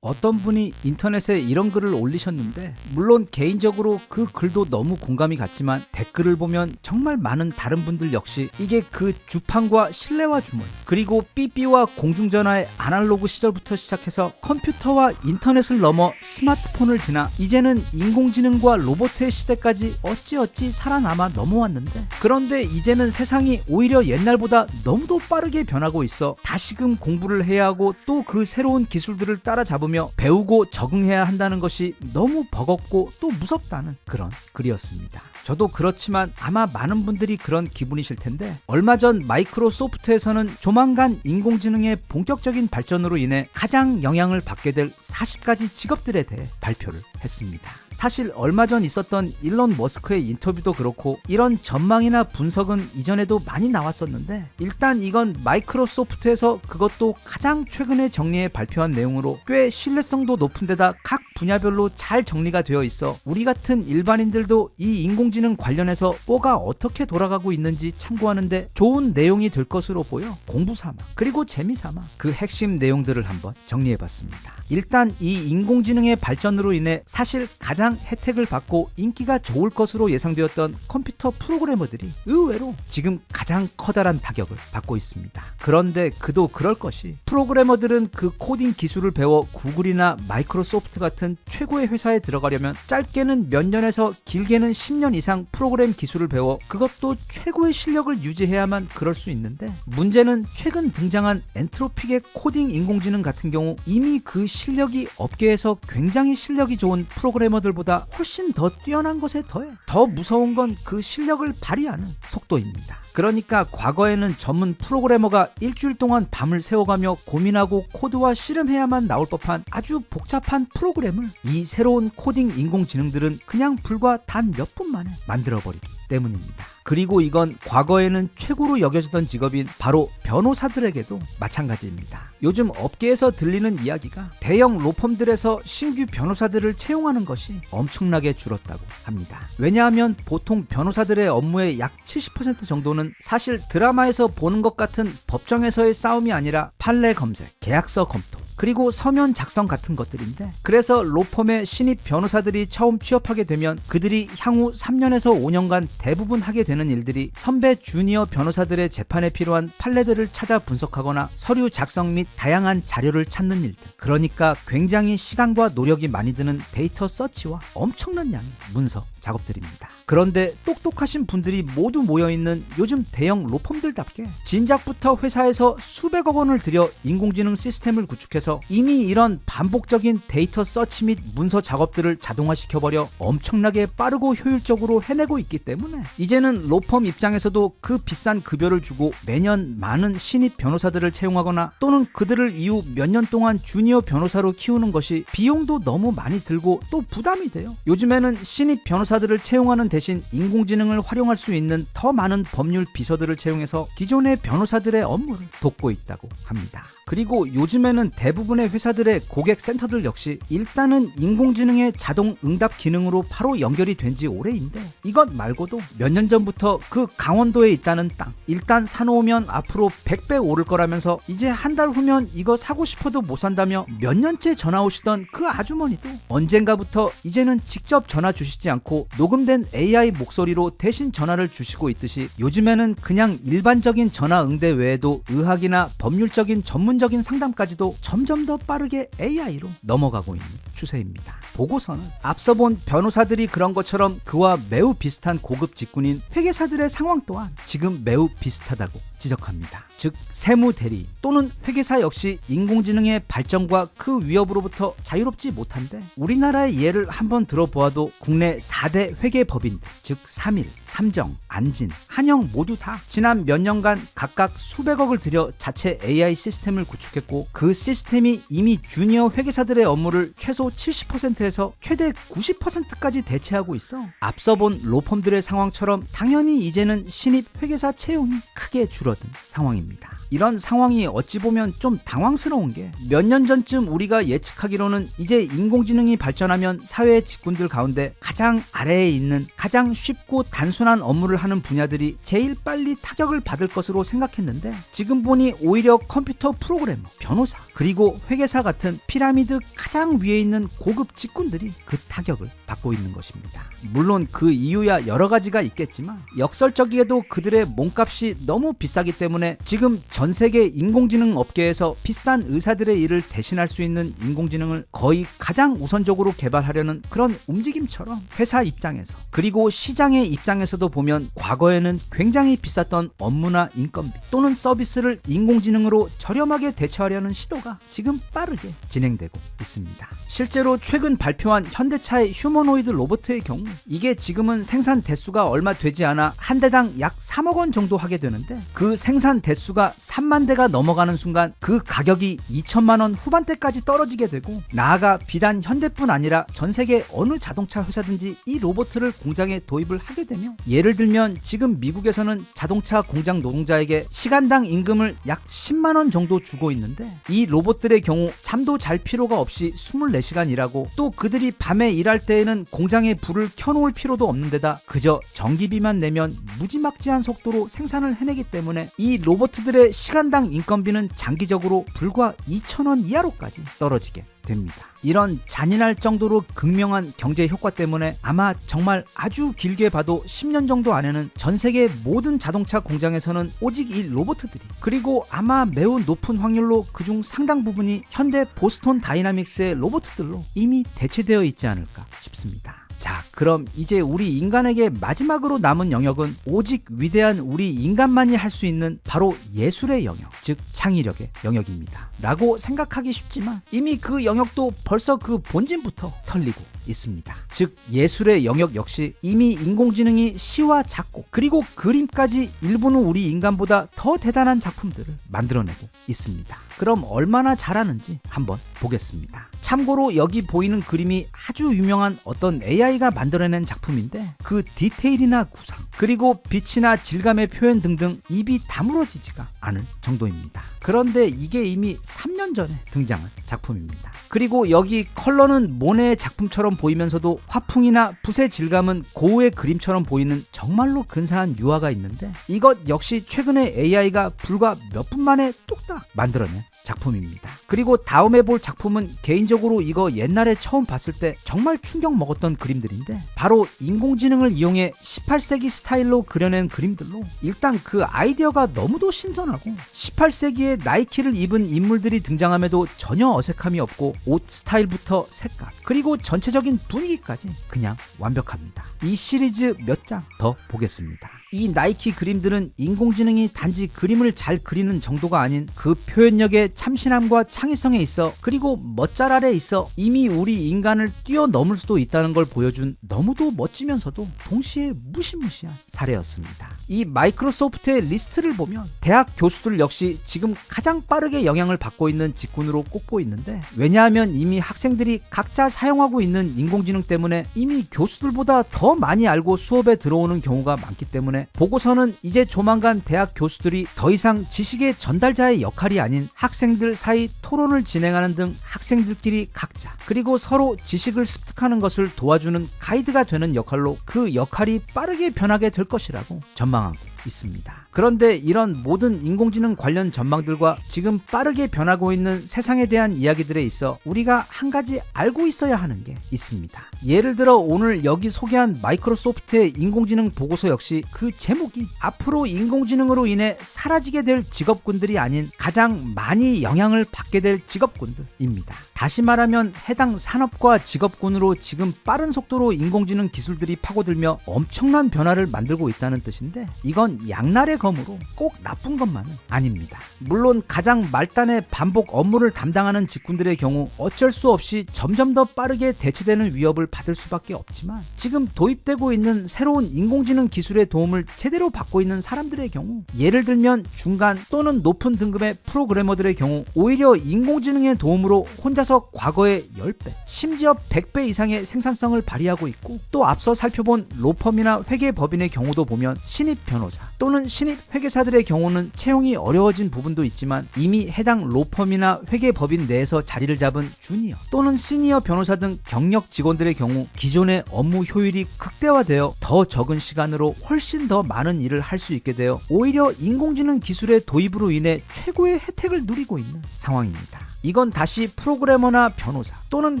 어떤 분이 인터넷에 이런 글을 올리셨는데, 물론 개인적으로 그 글도 너무 공감이 갔지만 댓글을 보면 정말 많은 다른 분들 역시 이게 그 주판과 실내화 주문, 그리고 삐삐와 공중전화의 아날로그 시절부터 시작해서 컴퓨터와 인터넷을 넘어 스마트폰을 지나 이제는 인공지능과 로봇의 시대까지 어찌어찌 살아남아 넘어왔는데, 그런데 이제는 세상이 오히려 옛날보다 너무도 빠르게 변하고 있어 다시금 공부를 해야 하고 또 그 새로운 기술들을 따라잡으며 배우고 적응해야 한다는 것이 너무 버겁고 또 무섭다는 그런 글이었습니다. 저도 그렇지만 아마 많은 분들이 그런 기분이실 텐데, 얼마 전 마이크로소프트에서는 조만간 인공지능의 본격적인 발전으로 인해 가장 영향을 받게 될 40가지 직업들에 대해 발표를 했습니다. 사실 얼마 전 있었던 일론 머스크의 인터뷰도 그렇고 이런 전망이나 분석은 이전에도 많이 나왔었는데, 일단 이건 마이크로소프트에서 그것도 가장 최근에 정리해 발표한 내용으로 꽤 신뢰성도 높은 데다 각 분야별로 잘 정리가 되어 있어 우리 같은 일반인들도 이 인공지능 관련해서 뭐가 어떻게 돌아가고 있는지 참고하는데 좋은 내용이 될 것으로 보여 공부삼아 그리고 재미삼아 그 핵심 내용들을 한번 정리해봤습니다. 일단 이 인공지능의 발전으로 인해 사실 가장 혜택을 받고 인기가 좋을 것으로 예상되었던 컴퓨터 프로그래머들이 의외로 지금 가장 커다란 타격을 받고 있습니다. 그런데 그도 그럴 것이, 프로그래머들은 그 코딩 기술을 배워 구글이나 마이크로소프트 같은 최고의 회사에 들어가려면 짧게는 몇 년에서 길게는 10년 이상 프로그램 기술을 배워 그것도 최고의 실력을 유지해야만 그럴 수 있는데, 문제는 최근 등장한 엔트로픽의 코딩 인공지능 같은 경우 이미 그 실력이 업계에서 굉장히 실력이 좋은 프로그래머들보다 훨씬 더 뛰어난 것에 더해 더 무서운 건 그 실력을 발휘하는 속도입니다. 그러니까 과거에는 전문 프로그래머가 일주일 동안 밤을 새워가며 고민하고 코드와 씨름해야만 나올 법한 아주 복잡한 프로그램을 이 새로운 코딩 인공지능들은 그냥 불과 단 몇 분 만에 만들어버리기 때문입니다. 그리고 이건 과거에는 최고로 여겨지던 직업인 바로 변호사들에게도 마찬가지입니다. 요즘 업계에서 들리는 이야기가 대형 로펌들에서 신규 변호사들을 채용하는 것이 엄청나게 줄었다고 합니다. 왜냐하면 보통 변호사들의 업무의 약 70% 정도는 사실 드라마에서 보는 것 같은 법정에서의 싸움이 아니라 판례 검색, 계약서 검토, 그리고 서면 작성 같은 것들인데, 그래서 로펌의 신입 변호사들이 처음 취업하게 되면 그들이 향후 3년에서 5년간 대부분 하게 되는 일들이 선배 주니어 변호사들의 재판에 필요한 판례들을 찾아 분석하거나 서류 작성 및 다양한 자료를 찾는 일들, 그러니까 굉장히 시간과 노력이 많이 드는 데이터 서치와 엄청난 양의 문서 작업들입니다. 그런데 똑똑하신 분들이 모두 모여있는 요즘 대형 로펌들답게 진작부터 회사에서 수백억 원을 들여 인공지능 시스템을 구축해서 이미 이런 반복적인 데이터 서치 및 문서 작업들을 자동화시켜버려 엄청나게 빠르고 효율적으로 해내고 있기 때문에 이제는 로펌 입장에서도 그 비싼 급여를 주고 매년 많은 신입 변호사들을 채용하거나 또는 그들을 이후 몇 년 동안 주니어 변호사로 키우는 것이 비용도 너무 많이 들고 또 부담이 돼요. 요즘에는 신입 변호사들을 채용하는 대신 인공지능을 활용할 수 있는 더 많은 법률 비서들을 채용해서 기존의 변호사들의 업무를 돕고 있다고 합니다. 그리고 요즘에는 대부분의 회사들의 고객 센터들 역시 일단은 인공지능의 자동 응답 기능으로 바로 연결이 된 지 오래인데, 이것 말고도 몇 년 전부터 그 강원도에 있다는 땅 일단 사놓으면 앞으로 100배 오를 거라면서 이제 한 달 후면 이거 사고 싶어도 못 산다며 몇 년째 전화 오시던 그 아주머니도 언젠가부터 이제는 직접 전화 주시지 않고 녹음된 AI 목소리로 대신 전화를 주시고 있듯이 요즘에는 그냥 일반적인 전화 응대 외에도 의학이나 법률적인 전문적인 상담까지도 점점 더 빠르게 AI로 넘어가고 있는 추세입니다. 보고서는 앞서 본 변호사들이 그런 것처럼 그와 매우 비슷한 고급 직군인 회계사들의 상황 또한 지금 매우 비슷하다고 지적합니다. 즉 세무대리 또는 회계사 역시 인공지능의 발전과 그 위협으로부터 자유롭지 못한데, 우리나라의 예를 한번 들어보아도 국내 4대 회계법인들, 즉 삼일, 삼정, 안진, 한영 모두 다 지난 몇 년간 각각 수백억을 들여 자체 AI 시스템을 구축했고, 그 시스템이 이미 주니어 회계사들의 업무를 최소 70%에서 최대 90%까지 대체하고 있어 앞서 본 로펌들의 상황처럼 당연히 이제는 신입 회계사 채용이 크게 줄어든 상황입니다. 이런 상황이 어찌 보면 좀 당황스러운 게 몇 년 전쯤 우리가 예측하기로는 이제 인공지능이 발전하면 사회 직군들 가운데 가장 아래에 있는 가장 쉽고 단순한 업무를 하는 분야들이 제일 빨리 타격을 받을 것으로 생각했는데 지금 보니 오히려 컴퓨터 프로그래머, 변호사, 그리고 회계사 같은 피라미드 가장 위에 있는 고급 직군들이 그 타격을 받고 있는 것입니다. 물론 그 이유야 여러 가지가 있겠지만 역설적이게도 그들의 몸값이 너무 비싸기 때문에 지금 전 세계 인공지능 업계에서 비싼 의사들의 일을 대신할 수 있는 인공지능을 거의 가장 우선적으로 개발하려는 그런 움직임처럼 회사 입장에서 그리고 시장의 입장에서도 보면 과거에는 굉장히 비쌌던 업무나 인건비 또는 서비스를 인공지능으로 저렴하게 대처하려는 시도가 지금 빠르게 진행되고 있습니다. 실제로 최근 발표한 현대차의 휴머노이드 로봇의 경우 이게 지금은 생산 대수가 얼마 되지 않아 한 대당 약 3억 원 정도 하게 되는데 그 생산 대수가 3만 대가 넘어가는 순간 그 가격이 2천만 원 후반대까지 떨어지게 되고 나아가 비단 현대뿐 아니라 전 세계 어느 자동차 회사든지 이 로봇을 공장에 도입을 하게 되며 예를 들면 지금 미국에서는 자동차 공장 노동자에게 시간당 임금을 약 10만 원 정도 주고 있는데 이 로봇들의 경우 잠도 잘 필요가 없이 24시간 일하고 또 그들이 밤에 일할 때에는 공장에 불을 켜놓을 필요도 없는 데다 그저 전기비만 내면 무지막지한 속도로 생산을 해내기 때문에 이 로봇들의 시간당 인건비는 장기적으로 불과 2,000원 이하로까지 떨어지게 됩니다. 이런 잔인할 정도로 극명한 경제 효과 때문에 아마 정말 아주 길게 봐도 10년 정도 안에는 전 세계 모든 자동차 공장에서는 오직 이 로봇들이 그리고 아마 매우 높은 확률로 그중 상당 부분이 현대 보스턴 다이나믹스의 로봇들로 이미 대체되어 있지 않을까 싶습니다. 자, 그럼 이제 우리 인간에게 마지막으로 남은 영역은 오직 위대한 우리 인간만이 할 수 있는 바로 예술의 영역, 즉 창의력의 영역입니다. 라고 생각하기 쉽지만 이미 그 영역도 벌써 그 본진부터 털리고 있습니다. 즉 예술의 영역 역시 이미 인공지능이 시와 작곡 그리고 그림까지 일부는 우리 인간보다 더 대단한 작품들을 만들어내고 있습니다. 그럼 얼마나 잘하는지 한번 보겠습니다. 참고로 여기 보이는 그림이 아주 유명한 어떤 AI가 만들어낸 작품인데 그 디테일이나 구상 그리고 빛이나 질감의 표현 등등 입이 다물어지지가 않을 정도입니다. 그런데 이게 이미 3년 전에 등장한 작품입니다. 그리고 여기 컬러는 모네의 작품처럼 보이면서도 화풍이나 붓의 질감은 고흐의 그림처럼 보이는 정말로 근사한 유화가 있는데 이것 역시 최근에 AI가 불과 몇 분 만에 뚝딱 만들어낸 작품입니다. 그리고 다음에 볼 작품은 개인적으로 이거 옛날에 처음 봤을 때 정말 충격 먹었던 그림들인데 바로 인공지능을 이용해 18세기 스타일로 그려낸 그림들로 일단 그 아이디어가 너무도 신선하고 18세기에 나이키를 입은 인물들이 등장함에도 전혀 어색함이 없고 옷 스타일부터 색깔 그리고 전체적인 분위기까지 그냥 완벽합니다. 이 시리즈 몇 장 더 보겠습니다. 이 나이키 그림들은 인공지능이 단지 그림을 잘 그리는 정도가 아닌 그 표현력의 참신함과 창의성에 있어 그리고 멋잘 아래 있어 이미 우리 인간을 뛰어넘을 수도 있다는 걸 보여준 너무도 멋지면서도 동시에 무시무시한 사례였습니다. 이 마이크로소프트의 리스트를 보면 대학 교수들 역시 지금 가장 빠르게 영향을 받고 있는 직군으로 꼽고 있는데 왜냐하면 이미 학생들이 각자 사용하고 있는 인공지능 때문에 이미 교수들보다 더 많이 알고 수업에 들어오는 경우가 많기 때문에 보고서는 이제 조만간 대학 교수들이 더 이상 지식의 전달자의 역할이 아닌 학생들 사이 토론을 진행하는 등 학생들끼리 각자 그리고 서로 지식을 습득하는 것을 도와주는 가이드가 되는 역할로 그 역할이 빠르게 변하게 될 것이라고 전망하고 있습니다. 그런데 이런 모든 인공지능 관련 전망들과 지금 빠르게 변하고 있는 세상에 대한 이야기들에 있어 우리가 한 가지 알고 있어야 하는 게 있습니다. 예를 들어 오늘 여기 소개한 마이크로소프트의 인공지능 보고서 역시 그 제목이 앞으로 인공지능으로 인해 사라지게 될 직업군들이 아닌 가장 많이 영향을 받게 될 직업군들입니다. 다시 말하면 해당 산업과 직업군으로 지금 빠른 속도로 인공지능 기술들이 파고들며 엄청난 변화를 만들고 있다는 뜻인데 이건 양날의 검으로 꼭 나쁜 것만은 아닙니다. 물론 가장 말단의 반복 업무를 담당하는 직군들의 경우 어쩔 수 없이 점점 더 빠르게 대체되는 위협을 받을 수밖에 없지만 지금 도입되고 있는 새로운 인공지능 기술의 도움을 제대로 받고 있는 사람들의 경우 예를 들면 중간 또는 높은 등급의 프로그래머들의 경우 오히려 인공지능의 도움으로 혼자서 혼자서 과거의 10배, 심지어 100배 이상의 생산성을 발휘하고 있고, 또 앞서 살펴본 로펌이나 회계법인의 경우도 보면 신입 변호사 또는 신입 회계사들의 경우는 채용이 어려워진 부분도 있지만 이미 해당 로펌이나 회계법인 내에서 자리를 잡은 주니어 또는 시니어 변호사 등 경력 직원들의 경우 기존의 업무 효율이 극대화되어 더 적은 시간으로 훨씬 더 많은 일을 할 수 있게 되어 오히려 인공지능 기술의 도입으로 인해 최고의 혜택을 누리고 있는 상황입니다. 이건 다시 프로그래머나 변호사 또는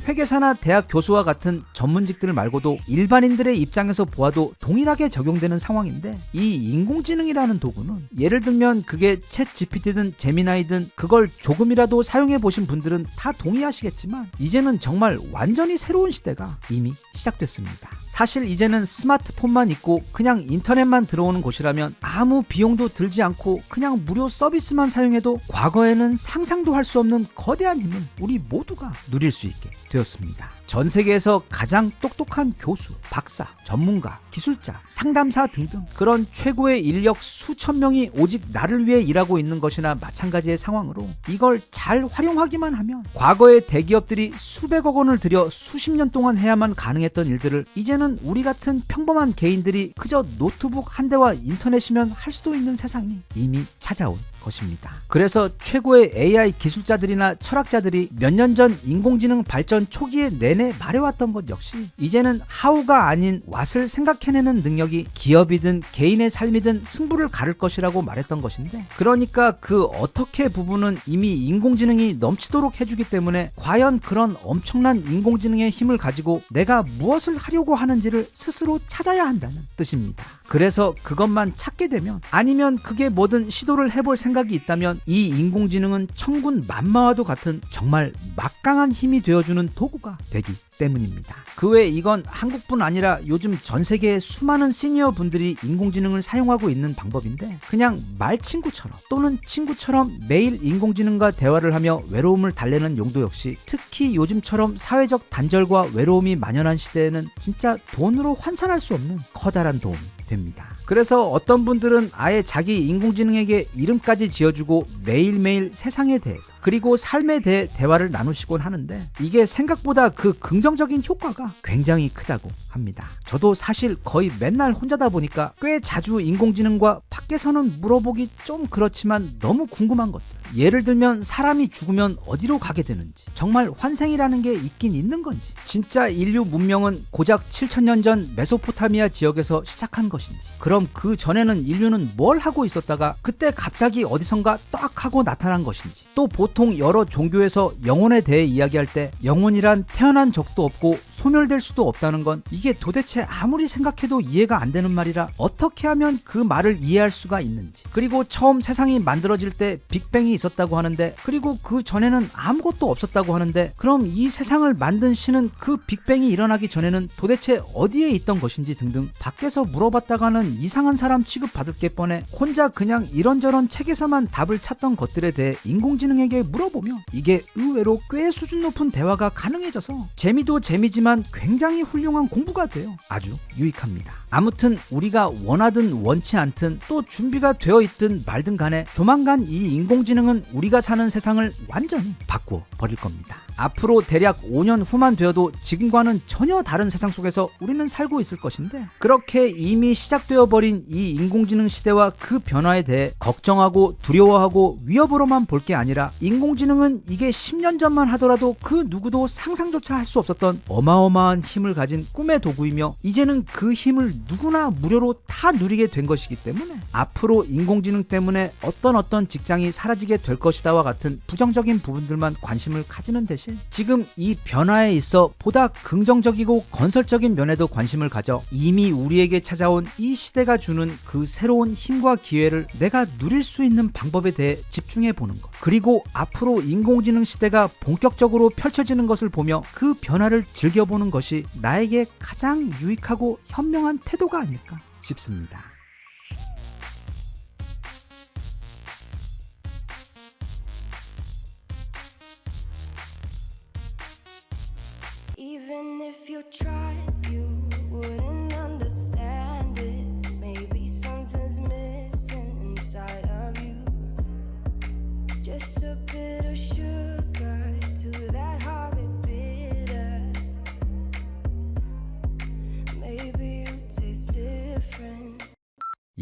회계사나 대학 교수와 같은 전문직들 말고도 일반인들의 입장에서 보아도 동일하게 적용되는 상황인데, 이 인공지능이라는 도구는 예를 들면 그게 챗 GPT든 제미나이든 그걸 조금이라도 사용해 보신 분들은 다 동의하시겠지만 이제는 정말 완전히 새로운 시대가 이미 시작됐습니다. 사실 이제는 스마트폰만 있고 그냥 인터넷만 들어오는 곳이라면 아무 비용도 들지 않고 그냥 무료 서비스만 사용해도 과거에는 상상도 할 수 없는 거대한 힘을 우리 모두가 누릴 수 있게 되었습니다. 전 세계에서 가장 똑똑한 교수, 박사, 전문가, 기술자, 상담사 등등 그런 최고의 인력 수천 명이 오직 나를 위해 일하고 있는 것이나 마찬가지의 상황으로 이걸 잘 활용하기만 하면 과거의 대기업들이 수백억 원을 들여 수십 년 동안 해야만 가능했던 일들을 이제는 우리 같은 평범한 개인들이 그저 노트북 한 대와 인터넷이면 할 수도 있는 세상이 이미 찾아온 것입니다. 그래서 최고의 AI 기술자들이나 철학자들이 몇 년 전 인공지능 발전 초기에 내내 말해왔던 것 역시 이제는 how가 아닌 what을 생각해내는 능력이 기업이든 개인의 삶이든 승부를 가를 것이라고 말했던 것인데, 그러니까 그 어떻게 부분은 이미 인공지능이 넘치도록 해주기 때문에 과연 그런 엄청난 인공지능의 힘을 가지고 내가 무엇을 하려고 하는지를 스스로 찾아야 한다는 뜻입니다. 그래서 그것만 찾게 되면, 아니면 그게 뭐든 시도를 해볼 생각이 있다면 이 인공지능은 천군 만마와도 같은 정말 막강한 힘이 되어주는 도구가 되기 때문입니다. 그 외에 이건 한국뿐 아니라 요즘 전 세계의 수많은 시니어 분들이 인공지능을 사용하고 있는 방법인데, 그냥 말친구처럼 또는 친구처럼 매일 인공지능과 대화를 하며 외로움을 달래는 용도 역시 특히 요즘처럼 사회적 단절과 외로움이 만연한 시대에는 진짜 돈으로 환산할 수 없는 커다란 도움이 됩니다. 그래서 어떤 분들은 아예 자기 인공지능에게 이름까지 지어주고 매일매일 세상에 대해서 그리고 삶에 대해 대화를 나누시곤 하는데, 이게 생각보다 그 긍정적인 효과가 굉장히 크다고 합니다. 저도 사실 거의 맨날 혼자다 보니까 꽤 자주 인공지능과 밖에서는 물어보기 좀 그렇지만 너무 궁금한 것들, 예를 들면 사람이 죽으면 어디로 가게 되는지, 정말 환생이라는 게 있긴 있는 건지, 진짜 인류 문명은 고작 7,000년 전 메소포타미아 지역에서 시작한 것인지, 그럼 그 전에는 인류는 뭘 하고 있었다가 그때 갑자기 어디선가 딱 하고 나타난 것인지, 또 보통 여러 종교에서 영혼에 대해 이야기할 때 영혼이란 태어난 적도 없고 소멸될 수도 없다는 건 이게 도대체 아무리 생각해도 이해가 안 되는 말이라 어떻게 하면 그 말을 이해할 수가 있는지, 그리고 처음 세상이 만들어질 때 빅뱅이 있었다고 하는데, 그리고 그 전에는 아무것도 없었다고 하는데, 그럼 이 세상을 만든 신은 그 빅뱅이 일어나기 전에는 도대체 어디에 있던 것인지 등등 밖에서 물어봤다가는 이상한 사람 취급받을 게 뻔해 혼자 그냥 이런저런 책에서만 답을 찾던 것들에 대해 인공지능에게 물어보면 이게 의외로 꽤 수준 높은 대화가 가능해져서 재미도 재미지만 굉장히 훌륭한 공부가 돼요. 아주 유익합니다. 아무튼 우리가 원하든 원치 않든 또 준비가 되어 있든 말든 간에 조만간 이 인공지능은 우리가 사는 세상을 완전히 바꾸어 버릴 겁니다. 앞으로 대략 5년 후만 되어도 지금과는 전혀 다른 세상 속에서 우리는 살고 있을 것인데, 그렇게 이미 시작되어 버린 이 인공지능 시대와 그 변화에 대해 걱정하고 두려워하고 위협으로만 볼 게 아니라, 인공지능은 이게 10년 전만 하더라도 그 누구도 상상조차 할 수 없었던 어마어마한 힘을 가진 꿈의 도구이며, 이제는 그 힘을 누구나 무료로 다 누리게 된 것이기 때문에 앞으로 인공지능 때문에 어떤 직장이 사라지게 될 것이다와 같은 부정적인 부분들만 관심을 가지는 대신 지금 이 변화에 있어 보다 긍정적이고 건설적인 면에도 관심을 가져 이미 우리에게 찾아온 이 시대가 주는 그 새로운 힘과 기회를 내가 누릴 수 있는 방법에 대해 집중해 보는 것, 그리고 앞으로 인공지능 시대가 본격적으로 펼쳐지는 것을 보며 그 변화를 즐겨보는 것이 나에게 가장 유익하고 현명한 태도가 아닐까 싶습니다. Even if you tried, you wouldn't understand it. Maybe something's missing inside of you. Just a bit of sugar to that heart.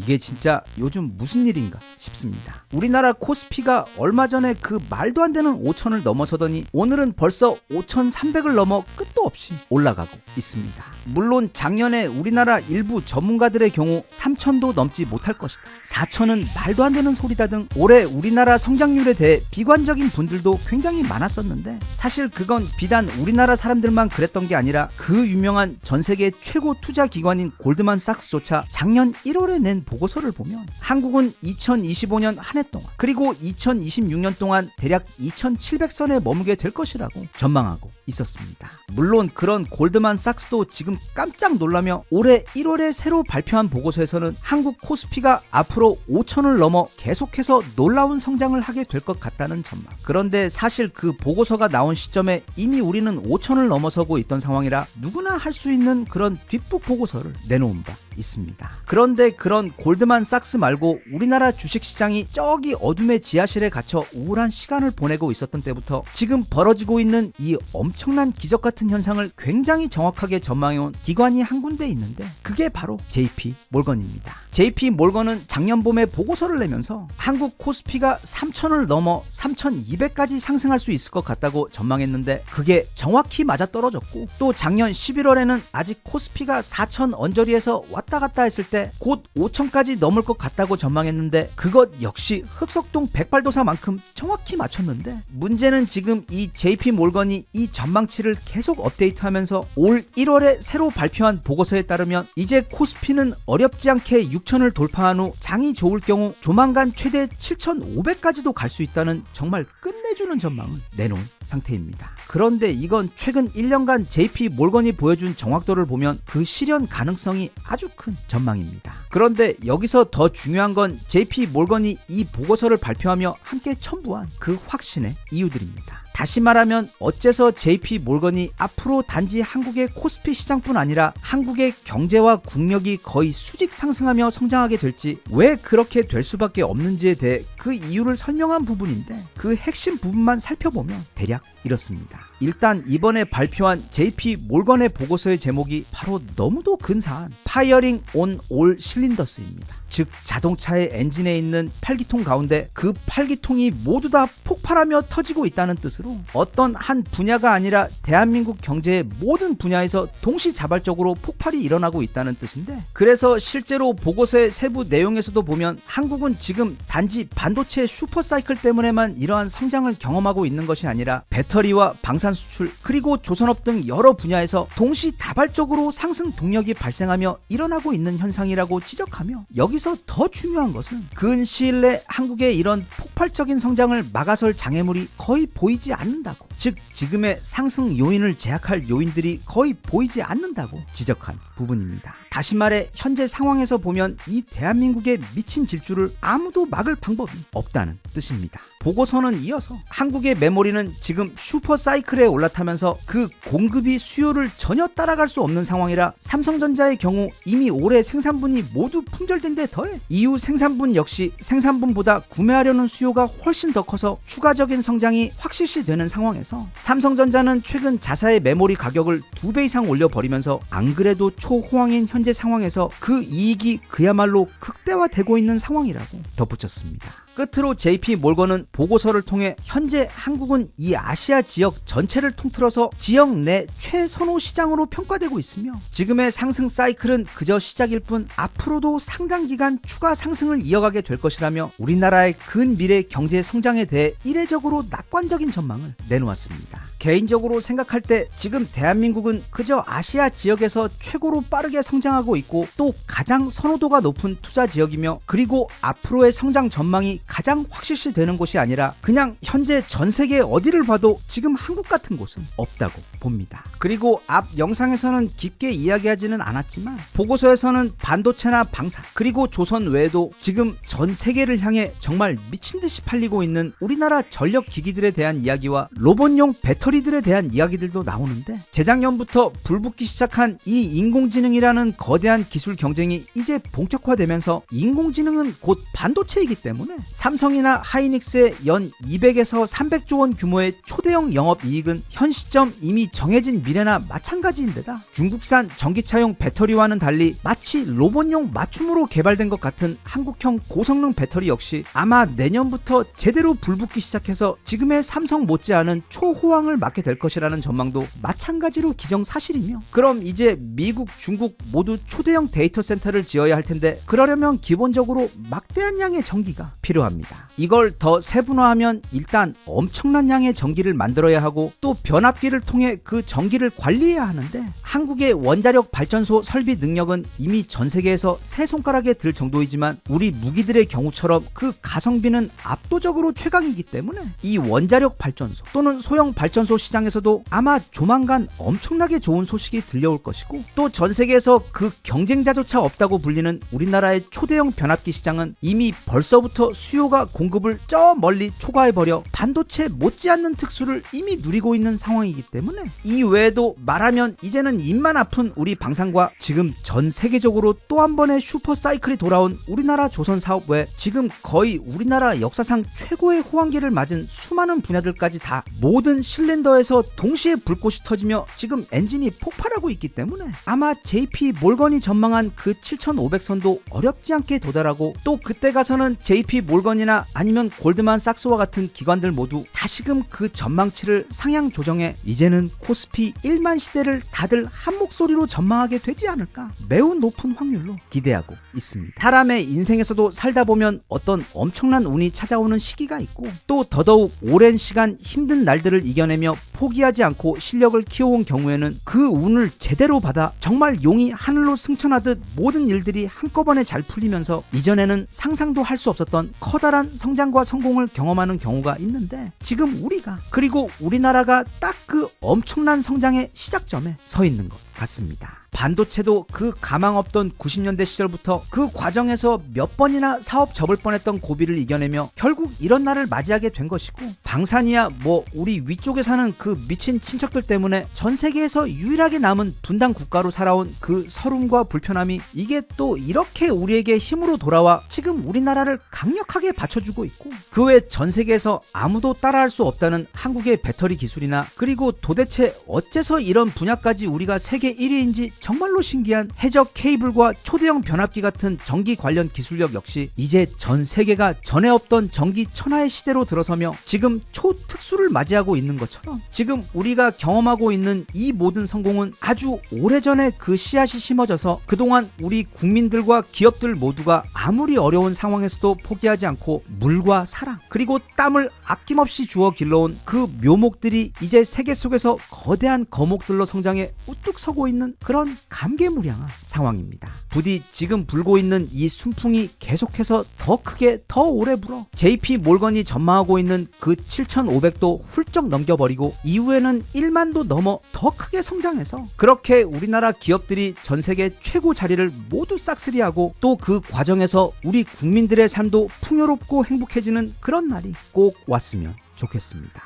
이게 진짜 요즘 무슨 일인가 싶습니다. 우리나라 코스피가 얼마 전에 그 말도 안 되는 5천을 넘어서더니 오늘은 벌써 5,300을 넘어 끝도 없이 올라가고 있습니다. 물론 작년에 우리나라 일부 전문가들의 경우 3천도 넘지 못할 것이다, 4천은 말도 안 되는 소리다 등 올해 우리나라 성장률에 대해 비관적인 분들도 굉장히 많았었는데, 사실 그건 비단 우리나라 사람들만 그랬던 게 아니라 그 유명한 전 세계 최고 투자 기관인 골드만삭스조차 작년 1월에 낸 보고서를 보면 한국은 2025년 한 해 동안 그리고 2026년 동안 대략 2,700선에 머물게 될 것이라고 전망하고 있었습니다. 물론 그런 골드만삭스도 지금 깜짝 놀라며 올해 1월에 새로 발표한 보고서에서는 한국 코스피가 앞으로 5천을 넘어 계속해서 놀라운 성장을 하게 될 것 같다는 전망. 그런데 사실 그 보고서가 나온 시점에 이미 우리는 5천을 넘어서고 있던 상황이라 누구나 할 수 있는 그런 뒷북 보고서를 내놓은 바 있습니다. 그런데 그런 골드만삭스 말고 우리나라 주식시장이 저기 어둠의 지하실에 갇혀 우울한 시간을 보내고 있었던 때부터 지금 벌어지고 있는 이 엄청난 기적 같은 현상을 굉장히 정확하게 전망해온 기관이 한 군데 있는데, 그게 바로 JP 몰건입니다. JP 몰건은 작년 봄에 보고서를 내면서 한국 코스피가 3천을 넘어 3,200까지 상승할 수 있을 것 같다고 전망했는데 그게 정확히 맞아떨어졌고, 또 작년 11월에는 아직 코스피가 4천 언저리에서 왔다 갔다 했을 때 곧 5천까지 넘을 것 같다고 전망했는데 그것 역시 흑석동 백발도사만큼 정확히 맞췄는데, 문제는 지금 이 JP 몰건이 이 전망치를 계속 업데이트하면서 올 1월에 새로 발표한 보고서에 따르면 이제 코스피는 어렵지 않게 6천을 돌파한 후 장이 좋을 경우 조만간 최대 7,500까지도 갈 수 있다는 정말 끝내주는 전망을 내놓은 상태입니다. 그런데 이건 최근 1년간 JP 몰건이 보여준 정확도를 보면 그 실현 가능성이 아주 큰 전망입니다. 그런데 여기서 더 중요한 건 JP 몰건이 이 보고서를 발표하며 함께 첨부한 그 확신의 이유들입니다. 다시 말하면 어째서 JP 몰건이 앞으로 단지 한국의 코스피 시장뿐 아니라 한국의 경제와 국력이 거의 수직 상승하며 성장하게 될지, 왜 그렇게 될 수밖에 없는지에 대해 그 이유를 설명한 부분인데, 그 핵심 부분만 살펴보면 대략 이렇습니다. 일단 이번에 발표한 JP 몰건의 보고서의 제목이 바로 너무도 근사한 Firing on all cylinders입니다. 즉 자동차의 엔진에 있는 8기통 가운데 그 8기통이 모두 다 폭발하며 터지고 있다는 뜻으로 어떤 한 분야가 아니라 대한민국 경제의 모든 분야에서 동시자발적으로 폭발이 일어나고 있다는 뜻인데, 그래서 실제로 보고서의 세부 내용에서도 보면 한국은 지금 단지 반도체 슈퍼사이클 때문에만 이러한 성장을 경험하고 있는 것이 아니라 배터리와 방산 수출 그리고 조선업 등 여러 분야에서 동시다발적으로 상승 동력이 발생하며 일어나고 있는 현상이라고 지적하며, 여기서 더 중요한 것은 근 시일 내 한국의 이런 폭발적인 성장을 막아설 장애물이 거의 보이지 않는다고, 즉 지금의 상승 요인을 제약할 요인들이 거의 보이지 않는다고 지적한 부분입니다. 다시 말해 현재 상황에서 보면 이 대한민국의 미친 질주를 아무도 막을 방법이 없다는 뜻입니다. 보고서는 이어서 한국의 메모리는 지금 슈퍼사이클에 올라타면서 그 공급이 수요를 전혀 따라갈 수 없는 상황이라 삼성전자의 경우 이미 올해 생산분이 모두 품절된 데 더해 이후 생산분 역시 생산분보다 구매하려는 수요가 훨씬 더 커서 추가적인 성장이 확실시 되는 상황에서 삼성전자는 최근 자사의 메모리 가격을 2배 이상 올려버리면서 안 그래도 초호황인 현재 상황에서 그 이익이 그야말로 극대화되고 있는 상황이라고 덧붙였습니다. 끝으로 JP 몰건은 보고서를 통해 현재 한국은 이 아시아 지역 전체를 통틀어서 지역 내 최선호 시장으로 평가되고 있으며 지금의 상승 사이클은 그저 시작일 뿐 앞으로도 상당 기간 추가 상승을 이어가게 될 것이라며 우리나라의 근미래 경제 성장에 대해 이례적으로 낙관적인 전망을 내놓았습니다. 개인적으로 생각할 때 지금 대한민국은 그저 아시아 지역에서 최고로 빠르게 성장하고 있고 또 가장 선호도가 높은 투자 지역이며, 그리고 앞으로의 성장 전망이 가장 확실시 되는 곳이 아니라 그냥 현재 전 세계 어디를 봐도 지금 한국 같은 곳은 없다고 봅니다. 그리고 앞 영상에서는 깊게 이야기하지는 않았지만 보고서에서는 반도체나 방산 그리고 조선 외에도 지금 전 세계를 향해 정말 미친듯이 팔리고 있는 우리나라 전력 기기들에 대한 이야기 이야기와 로봇용 배터리들에 대한 이야기들도 나오는데, 재작년부터 불붙기 시작한 이 인공지능이라는 거대한 기술 경쟁이 이제 본격화되면서 인공지능은 곧 반도체이기 때문에 삼성이나 하이닉스의 연 200에서 300조 원 규모의 초대형 영업이익은 현 시점 이미 정해진 미래나 마찬가지인데다, 중국산 전기차용 배터리와는 달리 마치 로봇용 맞춤으로 개발된 것 같은 한국형 고성능 배터리 역시 아마 내년부터 제대로 불붙기 시작해서 지금의 삼성 못지않은 초호황을 맞게 될 것이라는 전망도 마찬가지로 기정사실이며, 그럼 이제 미국, 중국 모두 초대형 데이터 센터를 지어야 할 텐데, 그러려면 기본적으로 막대한 양의 전기가 필요합니다. 이걸 더 세분화하면 일단 엄청난 양의 전기를 만들어야 하고, 또 변압기를 통해 그 전기를 관리해야 하는데, 한국의 원자력 발전소 설비 능력은 이미 전 세계에서 세 손가락에 들 정도이지만 우리 무기들의 경우처럼 그 가성비는 압도적으로 최강이기 때문에 이 원자력 발전소 또는 소형 발전소 시장에서도 아마 조만간 엄청나게 좋은 소식이 들려올 것이고, 또 전 세계에서 그 경쟁자조차 없다고 불리는 우리나라의 초대형 변압기 시장은 이미 벌써부터 수요가 공급을 저 멀리 초과해버려 반도체 못지않는 특수를 이미 누리고 있는 상황이기 때문에, 이 외에도 말하면 이제는 입만 아픈 우리 방산과 지금 전 세계적으로 또 한 번의 슈퍼 사이클이 돌아온 우리나라 조선 사업 외 지금 거의 우리나라 역사상 최고의 호황기를 맞은 수많은 분야들까지 다 모든 실린더에서 동시에 불꽃이 터지며 지금 엔진이 폭발하고 있기 때문에 아마 JP 몰건이 전망한 그 7500선도 어렵지 않게 도달하고, 또 그때 가서는 JP 몰건이나 아니면 골드만삭스와 같은 기관들 모두 다시금 그 전망치를 상향 조정해 이제는 코스피 1만 시대를 다들 한 목소리로 전망하게 되지 않을까 매우 높은 확률로 기대하고 있습니다. 사람의 인생에서도 살다 보면 어떤 엄청난 운이 찾아오는 시기가 있고, 또 더더욱 오랜 시간 힘든 날들을 이겨내며 포기하지 않고 실력을 키워온 경우에는 그 운을 제대로 받아 정말 용이 하늘로 승천하듯 모든 일들이 한꺼번에 잘 풀리면서 이전에는 상상도 할 수 없었던 커다란 성장과 성공을 경험하는 경우가 있는데, 지금 우리가, 그리고 우리나라가 딱 그 엄청난 성장의 시작점에 서 있는 것 같습니다. 반도체도 그 가망 없던 90년대 시절부터 그 과정에서 몇 번이나 사업 접을 뻔했던 고비를 이겨내며 결국 이런 날을 맞이하게 된 것이고, 방산이야 뭐 우리 위쪽에 사는 그 미친 친척들 때문에 전 세계에서 유일하게 남은 분단 국가로 살아온 그 서름과 불편함이 이게 또 이렇게 우리에게 힘으로 돌아와 지금 우리나라를 강력하게 받쳐주고 있고, 그 외 전 세계에서 아무도 따라할 수 없다는 한국의 배터리 기술이나, 그리고 도대체 어째서 이런 분야까지 우리가 세계 1위인지 정말로 신기한 해적 케이블과 초대형 변압기 같은 전기 관련 기술력 역시 이제 전 세계가 전에 없던 전기 천하의 시대로 들어서며 지금 초특수를 맞이하고 있는 것처럼, 지금 우리가 경험하고 있는 이 모든 성공은 아주 오래전에 그 씨앗이 심어져서 그동안 우리 국민들과 기업들 모두가 아무리 어려운 상황에서도 포기하지 않고 물과 사랑 그리고 땀을 아낌없이 주어 길러온 그 묘목들이 이제 세계 속에서 거대한 거목들로 성장해 우뚝 서고 있는 그런 감개무량한 상황입니다. 부디 지금 불고 있는 이 순풍이 계속해서 더 크게 더 오래 불어 JP 몰건이 전망하고 있는 그 7500도 훌쩍 넘겨버리고 이후에는 1만도 넘어 더 크게 성장해서 그렇게 우리나라 기업들이 전 세계 최고 자리를 모두 싹쓸이하고, 또 그 과정에서 우리 국민들의 삶도 풍요롭고 행복해지는 그런 날이 꼭 왔으면 좋겠습니다.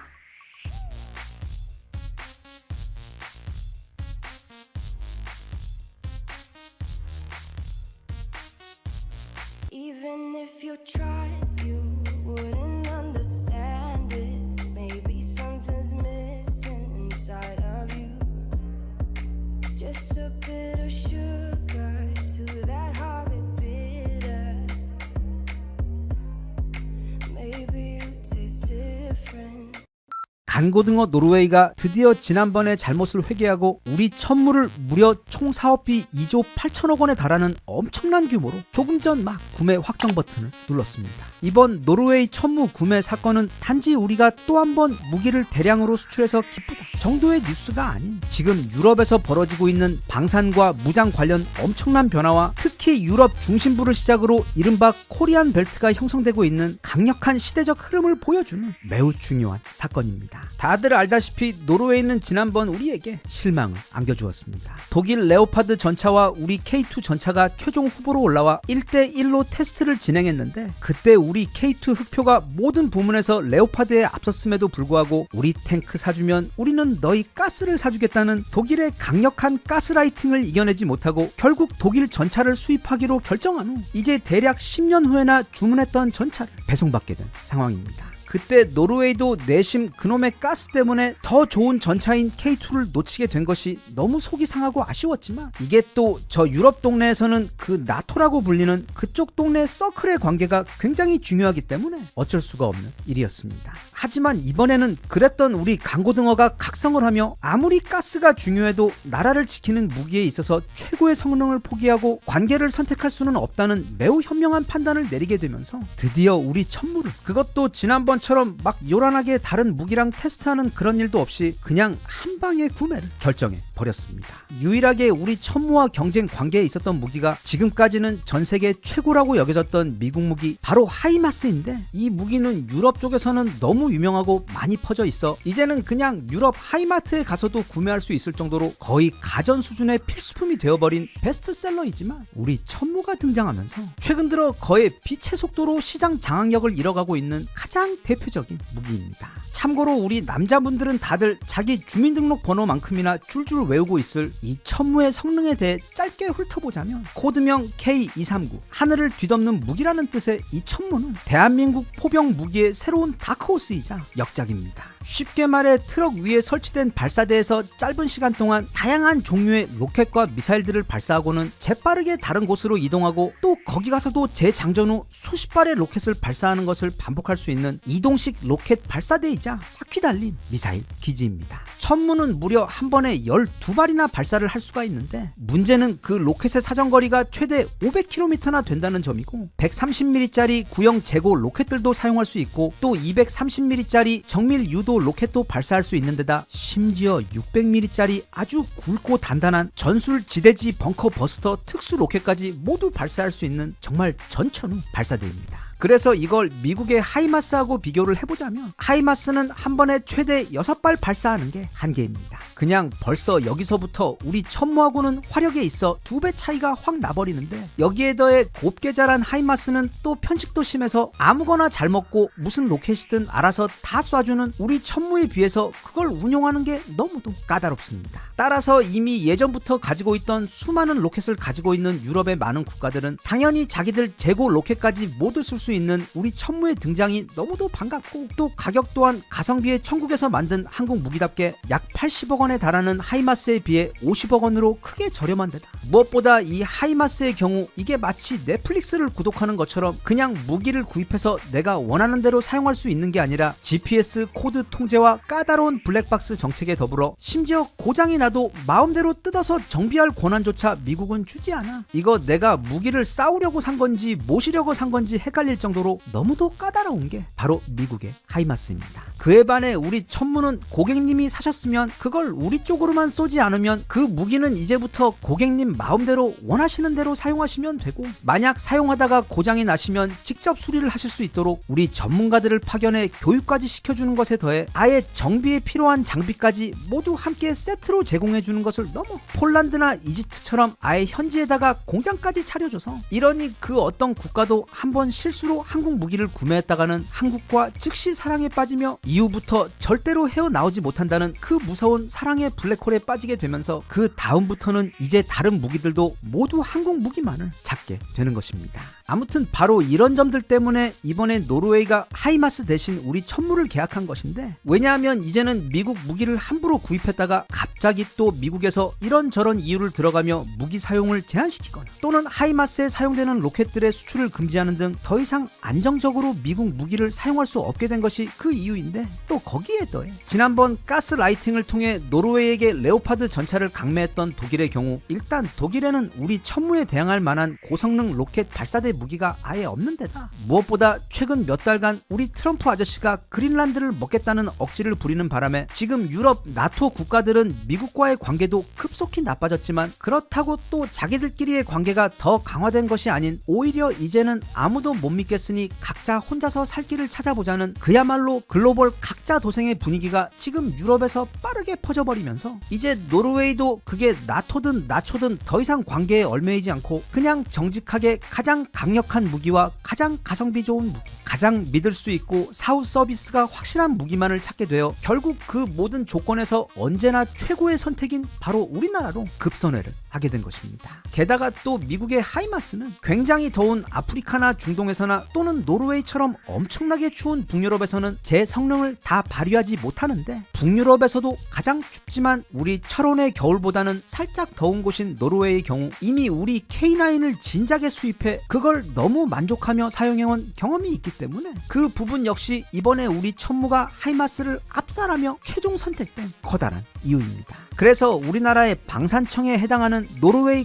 Even if you tried, you wouldn't understand it. Maybe something's missing inside of you. Just a bit of sugar to that horrid bitter. Maybe you taste different. 간고등어 노르웨이가 드디어 지난번에 잘못을 회개하고 우리 천무를 무려 총 사업비 2조 8천억 원에 달하는 엄청난 규모로 조금 전 막 구매 확정 버튼을 눌렀습니다. 이번 노르웨이 천무 구매 사건은 단지 우리가 또 한 번 무기를 대량으로 수출해서 기쁘다 정도의 뉴스가 아닌, 지금 유럽에서 벌어지고 있는 방산과 무장 관련 엄청난 변화와 특히 특히 유럽 중심부를 시작으로 이른바 코리안 벨트가 형성되고 있는 강력한 시대적 흐름을 보여주는 매우 중요한 사건입니다. 다들 알다시피 노르웨이는 지난번 우리에게 실망을 안겨주었습니다. 독일 레오파드 전차와 우리 K2 전차가 최종 후보로 올라와 1대1로 테스트를 진행했는데 그때 우리 K2 흑표가 모든 부문에서 레오파드에 앞섰음에도 불구하고 우리 탱크 사주면 우리는 너희 가스를 사주겠다는 독일의 강력한 가스라이팅을 이겨내지 못하고 결국 독일 전차를 수입하기로 결정한 후 이제 대략 10년 후에나 주문했던 전차를 배송받게 된 상황입니다. 그때 노르웨이도 내심 그놈의 가스 때문에 더 좋은 전차인 K2를 놓치게 된 것이 너무 속이 상하고 아쉬웠지만 이게 또 저 유럽 동네에서는 그 나토라고 불리는 그쪽 동네 서클의 관계가 굉장히 중요하기 때문에 어쩔 수가 없는 일이었습니다. 하지만 이번에는 그랬던 우리 강고등어가 각성을 하며 아무리 가스가 중요해도 나라를 지키는 무기에 있어서 최고의 성능을 포기하고 관계를 선택할 수는 없다는 매우 현명한 판단을 내리게 되면서 드디어 우리 천무를 그것도 지난번처럼 막 요란하게 다른 무기랑 테스트하는 그런 일도 없이 그냥 한 방에 구매를 결정해 버렸습니다. 유일하게 우리 천무와 경쟁 관계에 있었던 무기가 지금까지는 전 세계 최고라고 여겨졌던 미국 무기 바로 하이마스인데 이 무기는 유럽 쪽에서는 너무 유명하고 많이 퍼져 있어 이제는 그냥 유럽 하이마트에 가서도 구매할 수 있을 정도로 거의 가전 수준의 필수품이 되어버린 베스트셀러이지만 우리 천무가 등장하면서 최근 들어 거의 빛의 속도로 시장 장악력을 잃어가고 있는 가장 대표적인 무기입니다. 참고로 우리 남자분들은 다들 자기 주민등록번호만큼이나 줄줄 외우고 있을 이 천무의 성능에 대해 짧게 훑어보자면 코드명 K239 하늘을 뒤덮는 무기라는 뜻의 이 천무는 대한민국 포병 무기의 새로운 다크호스이자 역작입니다. 쉽게 말해 트럭 위에 설치된 발사대에서 짧은 시간 동안 다양한 종류의 로켓과 미사일들을 발사하고는 재빠르게 다른 곳으로 이동하고 또 거기 가서도 재장전 후 수십 발의 로켓을 발사하는 것을 반복할 수 있는 이동식 로켓 발사대이자 바퀴 달린 미사일 기지입니다. 천무는 무려 한 번에 12발이나 발사를 할 수가 있는데 문제는 그 로켓의 사정거리가 최대 500km나 된다는 점이고 130mm짜리 구형 제고 로켓들도 사용할 수 있고 또 230mm짜리 정밀 유도 로켓도 발사할 수 있는 데다 심지어 600mm짜리 아주 굵고 단단한 전술 지대지 벙커 버스터 특수 로켓까지 모두 발사할 수 있는 정말 전천후 발사대입니다. 그래서 이걸 미국의 하이마스하고 비교를 해보자면 하이마스는 한 번에 최대 6발 발사하는 게 한계입니다. 그냥 벌써 여기서부터 우리 천무하고는 화력에 있어 2배 차이가 확 나버리는데 여기에 더해 곱게 자란 하이마스는 또 편식도 심해서 아무거나 잘 먹고 무슨 로켓이든 알아서 다 쏴주는 우리 천무에 비해서 그걸 운용하는 게 너무도 까다롭습니다. 따라서 이미 예전부터 가지고 있던 수많은 로켓을 가지고 있는 유럽의 많은 국가들은 당연히 자기들 재고 로켓까지 모두 쓸 수 있는 우리 천무의 등장이 너무도 반갑고 또 가격 또한 가성비의 천국에서 만든 한국 무기답게 약 80억 원에 달하는 하이마스에 비해 50억 원으로 크게 저렴한 데다 무엇보다 이 하이마스의 경우 이게 마치 넷플릭스를 구독하는 것처럼 그냥 무기를 구입해서 내가 원하는 대로 사용할 수 있는 게 아니라 GPS 코드 통제와 까다로운 블랙박스 정책에 더불어 심지어 고장이 나도 마음대로 뜯어서 정비할 권한조차 미국은 주지 않아. 이거 내가 무기를 싸우려고 산 건지 모시려고 산 건지 헷갈릴 정도로 너무도 까다로운 게 바로 미국의 하이마스입니다. 그에 반해 우리 천무는 고객님이 사셨으면 그걸 우리 쪽으로만 쏘지 않으면 그 무기는 이제부터 고객님 마음대로 원하시는 대로 사용하시면 되고 만약 사용하다가 고장이 나시면 직접 수리를 하실 수 있도록 우리 전문가들을 파견해 교육까지 시켜주는 것에 더해 아예 정비에 필요한 장비까지 모두 함께 세트로 제공해주는 것을 넘어 폴란드나 이집트처럼 아예 현지에다가 공장까지 차려줘서 이러니 그 어떤 국가도 한번 실수로 한국 무기를 구매했다가는 한국과 즉시 사랑에 빠지며 이후부터 절대로 헤어나오지 못한다는 그 무서운 사랑의 블랙홀에 빠지게 되면서 그 다음부터는 이제 다른 무기들도 모두 한국 무기만을 찾게 되는 것입니다. 아무튼 바로 이런 점들 때문에 이번에 노르웨이가 하이마스 대신 우리 천무를 계약한 것인데 왜냐하면 이제는 미국 무기를 함부로 구입했다가 갑자기 또 미국에서 이런저런 이유를 들어가며 무기 사용을 제한시키거나 또는 하이마스에 사용되는 로켓들의 수출을 금지하는 등 더 이상 안정적으로 미국 무기를 사용할 수 없게 된 것이 그 이유인데 또 거기에 더해 지난번 가스 라이팅을 통해 노르웨이에게 레오파드 전차를 강매했던 독일의 경우 일단 독일에는 우리 천무에 대항할 만한 고성능 로켓 발사대 무기가 아예 없는 데다 무엇보다 최근 몇 달간 우리 트럼프 아저씨가 그린란드를 먹겠다는 억지를 부리는 바람에 지금 유럽 나토 국가들은 미국과의 관계도 급속히 나빠졌지만 그렇다고 또 자기들끼리의 관계가 더 강화된 것이 아닌 오히려 이제는 아무도 못 믿겠으니 각자 혼자서 살 길을 찾아보자는 그야말로 글로벌 각자 도생의 분위기가 지금 유럽에서 빠르게 퍼져버리면서 이제 노르웨이도 그게 나토든 나초든 더 이상 관계에 얽매이지 않고 그냥 정직하게 가장 강력한 무기와 가장 가성비 좋은 무기, 가장 믿을 수 있고 사후 서비스가 확실한 무기만을 찾게 되어 결국 그 모든 조건에서 언제나 최고의 선택인 바로 우리나라로 급선회를 하게 된 것입니다. 게다가 또 미국의 하이마스는 굉장히 더운 아프리카나 중동에서나 또는 노르웨이처럼 엄청나게 추운 북유럽에서는 제 성능을 다 발휘하지 못하는데 북유럽에서도 가장 춥지만 우리 철원의 겨울보다는 살짝 더운 곳인 노르웨이의 경우 이미 우리 K9을 진작에 수입해 그걸 너무 만족하며 사용해온 경험이 있기 때문에 그 부분 역시 이번에 우리 천무가 하이마스를 압살하며 최종 선택된 커다란 이유입니다. 그래서 우리나라의 방산청에 해당하는 노르웨이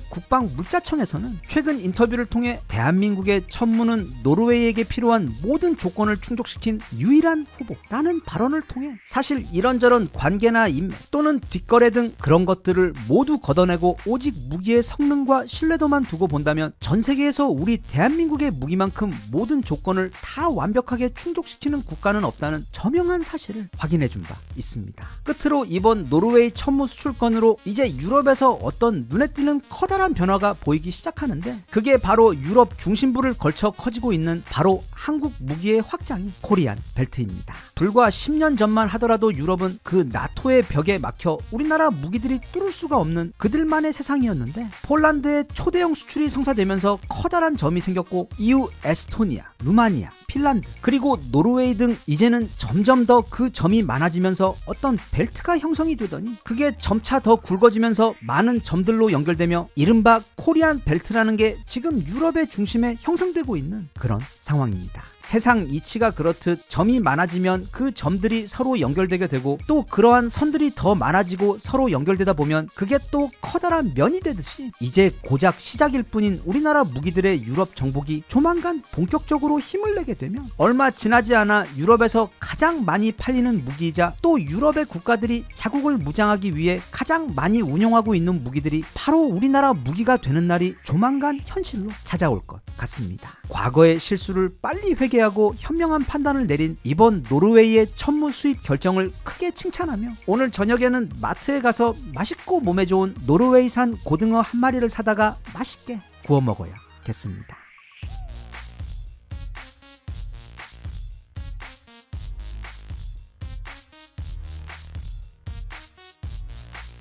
국방물자청에서는 최근 인터뷰를 통해 대한민국의 천무는 노르웨이에게 필요한 모든 조건을 충족시킨 유일한 후보라는 발언을 통해 사실 이런저런 관계나 인맥 또는 뒷거래 등 그런 것들을 모두 걷어내고 오직 무기의 성능과 신뢰도만 두고 본다면 전 세계에서 우리 대한민국의 무기만큼 모든 조건을 다 완벽하게 충족시키는 국가는 없다는 저명한 사실을 확인해 준 바 있습니다. 끝으로 이번 노르웨이 천무 수출건으로 이제 유럽에서 어떤 눈에 띄는 커다란 변화가 보이기 시작하는데 그게 바로 유럽 중심부를 걸쳐 커지고 있는 바로 한국 무기의 확장이 코리안 벨트입니다. 불과 10년 전만 하더라도 유럽은 그 나토의 벽에 막혀 우리나라 무기들이 뚫을 수가 없는 그들만의 세상이었는데 폴란드의 초대형 수출이 성사되면서 커다란 점이 생겼고 이후 에스토니아, 루마니아, 핀란드 그리고 노르웨이 등 이제는 점점 더 그 점이 많아지면서 어떤 벨트가 형성이 되더니 그게 점차 더 굵어지면서 많은 점들로 연결되며 이른바 코리안 벨트라는 게 지금 유럽의 중심에 형성되고 있는 그런 상황입니다. 세상 이치가 그렇듯 점이 많아지면 그 점들이 서로 연결되게 되고 또 그러한 선들이 더 많아지고 서로 연결되다 보면 그게 또 커다란 면이 되듯이 이제 고작 시작일 뿐인 우리나라 무기들의 유럽 정복이 조만간 본격적으로 힘을 내게 되면 얼마 지나지 않아 유럽에서 가장 많이 팔리는 무기이자 또 유럽의 국가들이 자국을 무장하기 위해 가장 많이 운용하고 있는 무기들이 바로 우리나라 무기가 되는 날이 조만간 현실로 찾아올 것 같습니다. 과거의 실수를 빨리 회개하고 현명한 판단을 내린 이번 노르웨이의 천무 수입 결정을 크게 칭찬하며 오늘 저녁에는 마트에 가서 맛있고 몸에 좋은 노르웨이산 고등어 한 마리를 사다가 맛있게 구워 먹어야겠습니다.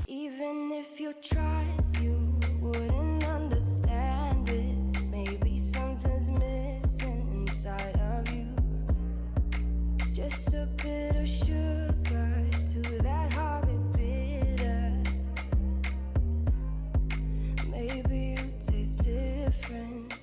Even if you tried, you wouldn't understand it. Maybe something's missing inside of you. Just a bit of sugar to that horrid bitter. Maybe you taste different.